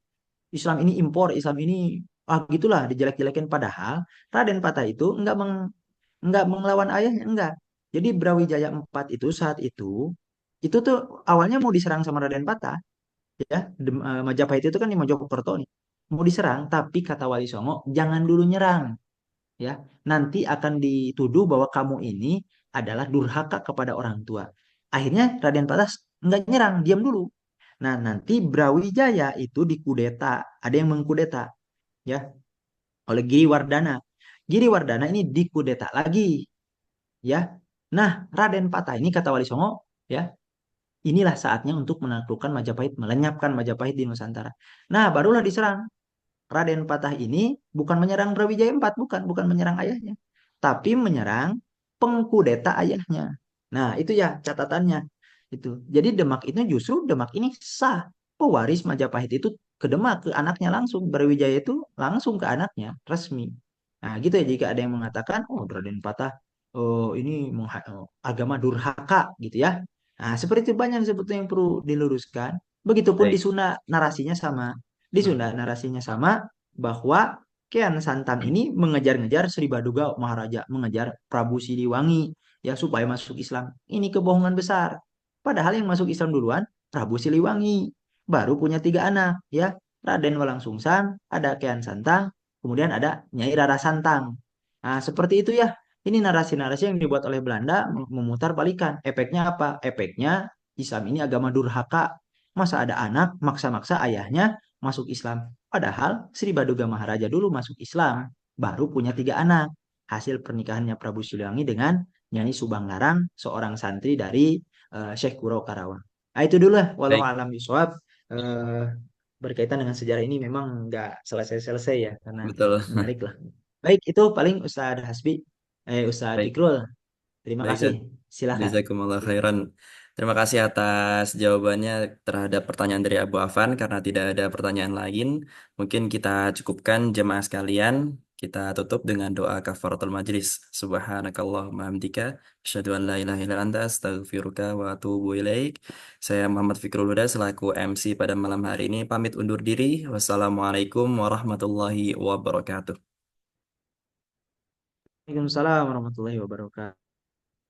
Islam ini impor, Islam ini gitulah dijelek-jelekin padahal Raden Patah itu enggak melawan ayahnya, enggak. Jadi Brawijaya 4 itu saat itu tuh awalnya mau diserang sama Raden Patah ya. Majapahit itu kan di Mojokerto nih mau diserang tapi kata Wali Songo jangan dulu nyerang ya, nanti akan dituduh bahwa kamu ini adalah durhaka kepada orang tua. Akhirnya Raden Patah nggak nyerang, diam dulu. Nah, nanti Brawijaya itu dikudeta, ada yang mengkudeta ya oleh Giri Wardana. Giri Wardana ini dikudeta lagi ya. Nah, Raden Patah ini kata Wali Songo ya, inilah saatnya untuk menaklukkan Majapahit, melenyapkan Majapahit di Nusantara. Nah, barulah diserang. Raden Patah ini bukan menyerang Brawijaya IV, bukan menyerang ayahnya, tapi menyerang pengkudeta ayahnya. Nah, itu ya catatannya. Itu. Jadi Demak itu justru Demak ini sah. Pewaris Majapahit itu ke Demak, ke anaknya langsung. Brawijaya itu langsung ke anaknya, resmi. Nah, gitu ya jika ada yang mengatakan, oh Raden Patah ini agama durhaka gitu ya. Nah, seperti itu banyak sebetulnya yang perlu diluruskan. Begitupun di Baik. Sunda narasinya sama. Di Sunda narasinya sama bahwa Kian Santang ini mengejar-ngejar Sri Baduga Maharaja, mengejar Prabu Siliwangi ya supaya masuk Islam. Ini kebohongan besar. Padahal yang masuk Islam duluan Prabu Siliwangi, baru punya tiga anak ya. Raden Walang Sungsang, ada Kian Santang, kemudian ada Nyai Rara Santang. Nah, seperti itu ya. Ini narasi-narasi yang dibuat oleh Belanda memutar balikan. Efeknya apa? Efeknya Islam ini agama durhaka. Masa ada anak maksa-maksa ayahnya masuk Islam. Padahal Sri Baduga Maharaja dulu masuk Islam, baru punya tiga anak. Hasil pernikahannya Prabu Siliwangi dengan Nyai Subang Larang, seorang santri dari Syekh Kuro Karawang. Nah, itu dulu lah, walau Baik, alam biswab. Berkaitan dengan sejarah ini memang nggak selesai-selesai ya, karena betul. menarik lah. Baik, itu paling Ustadz Hasbi, Ustadz Baik, Fikrul. Terima baik, kasih. Zat. Silakan. Jazakumullah khairan. Terima kasih atas jawabannya terhadap pertanyaan dari Abu Afan. Karena tidak ada pertanyaan lain, mungkin kita cukupkan jemaah sekalian. Kita tutup dengan doa kafaratul majlis. Subhanakallahumma hamdika. Asyhadu an la ilaha illa anta astaghfiruka wa atubu ilaik. Saya Muhammad Fikrul Huda selaku MC pada malam hari ini pamit undur diri. Wassalamualaikum warahmatullahi wabarakatuh. Waalaikumsalam warahmatullahi wabarakatuh.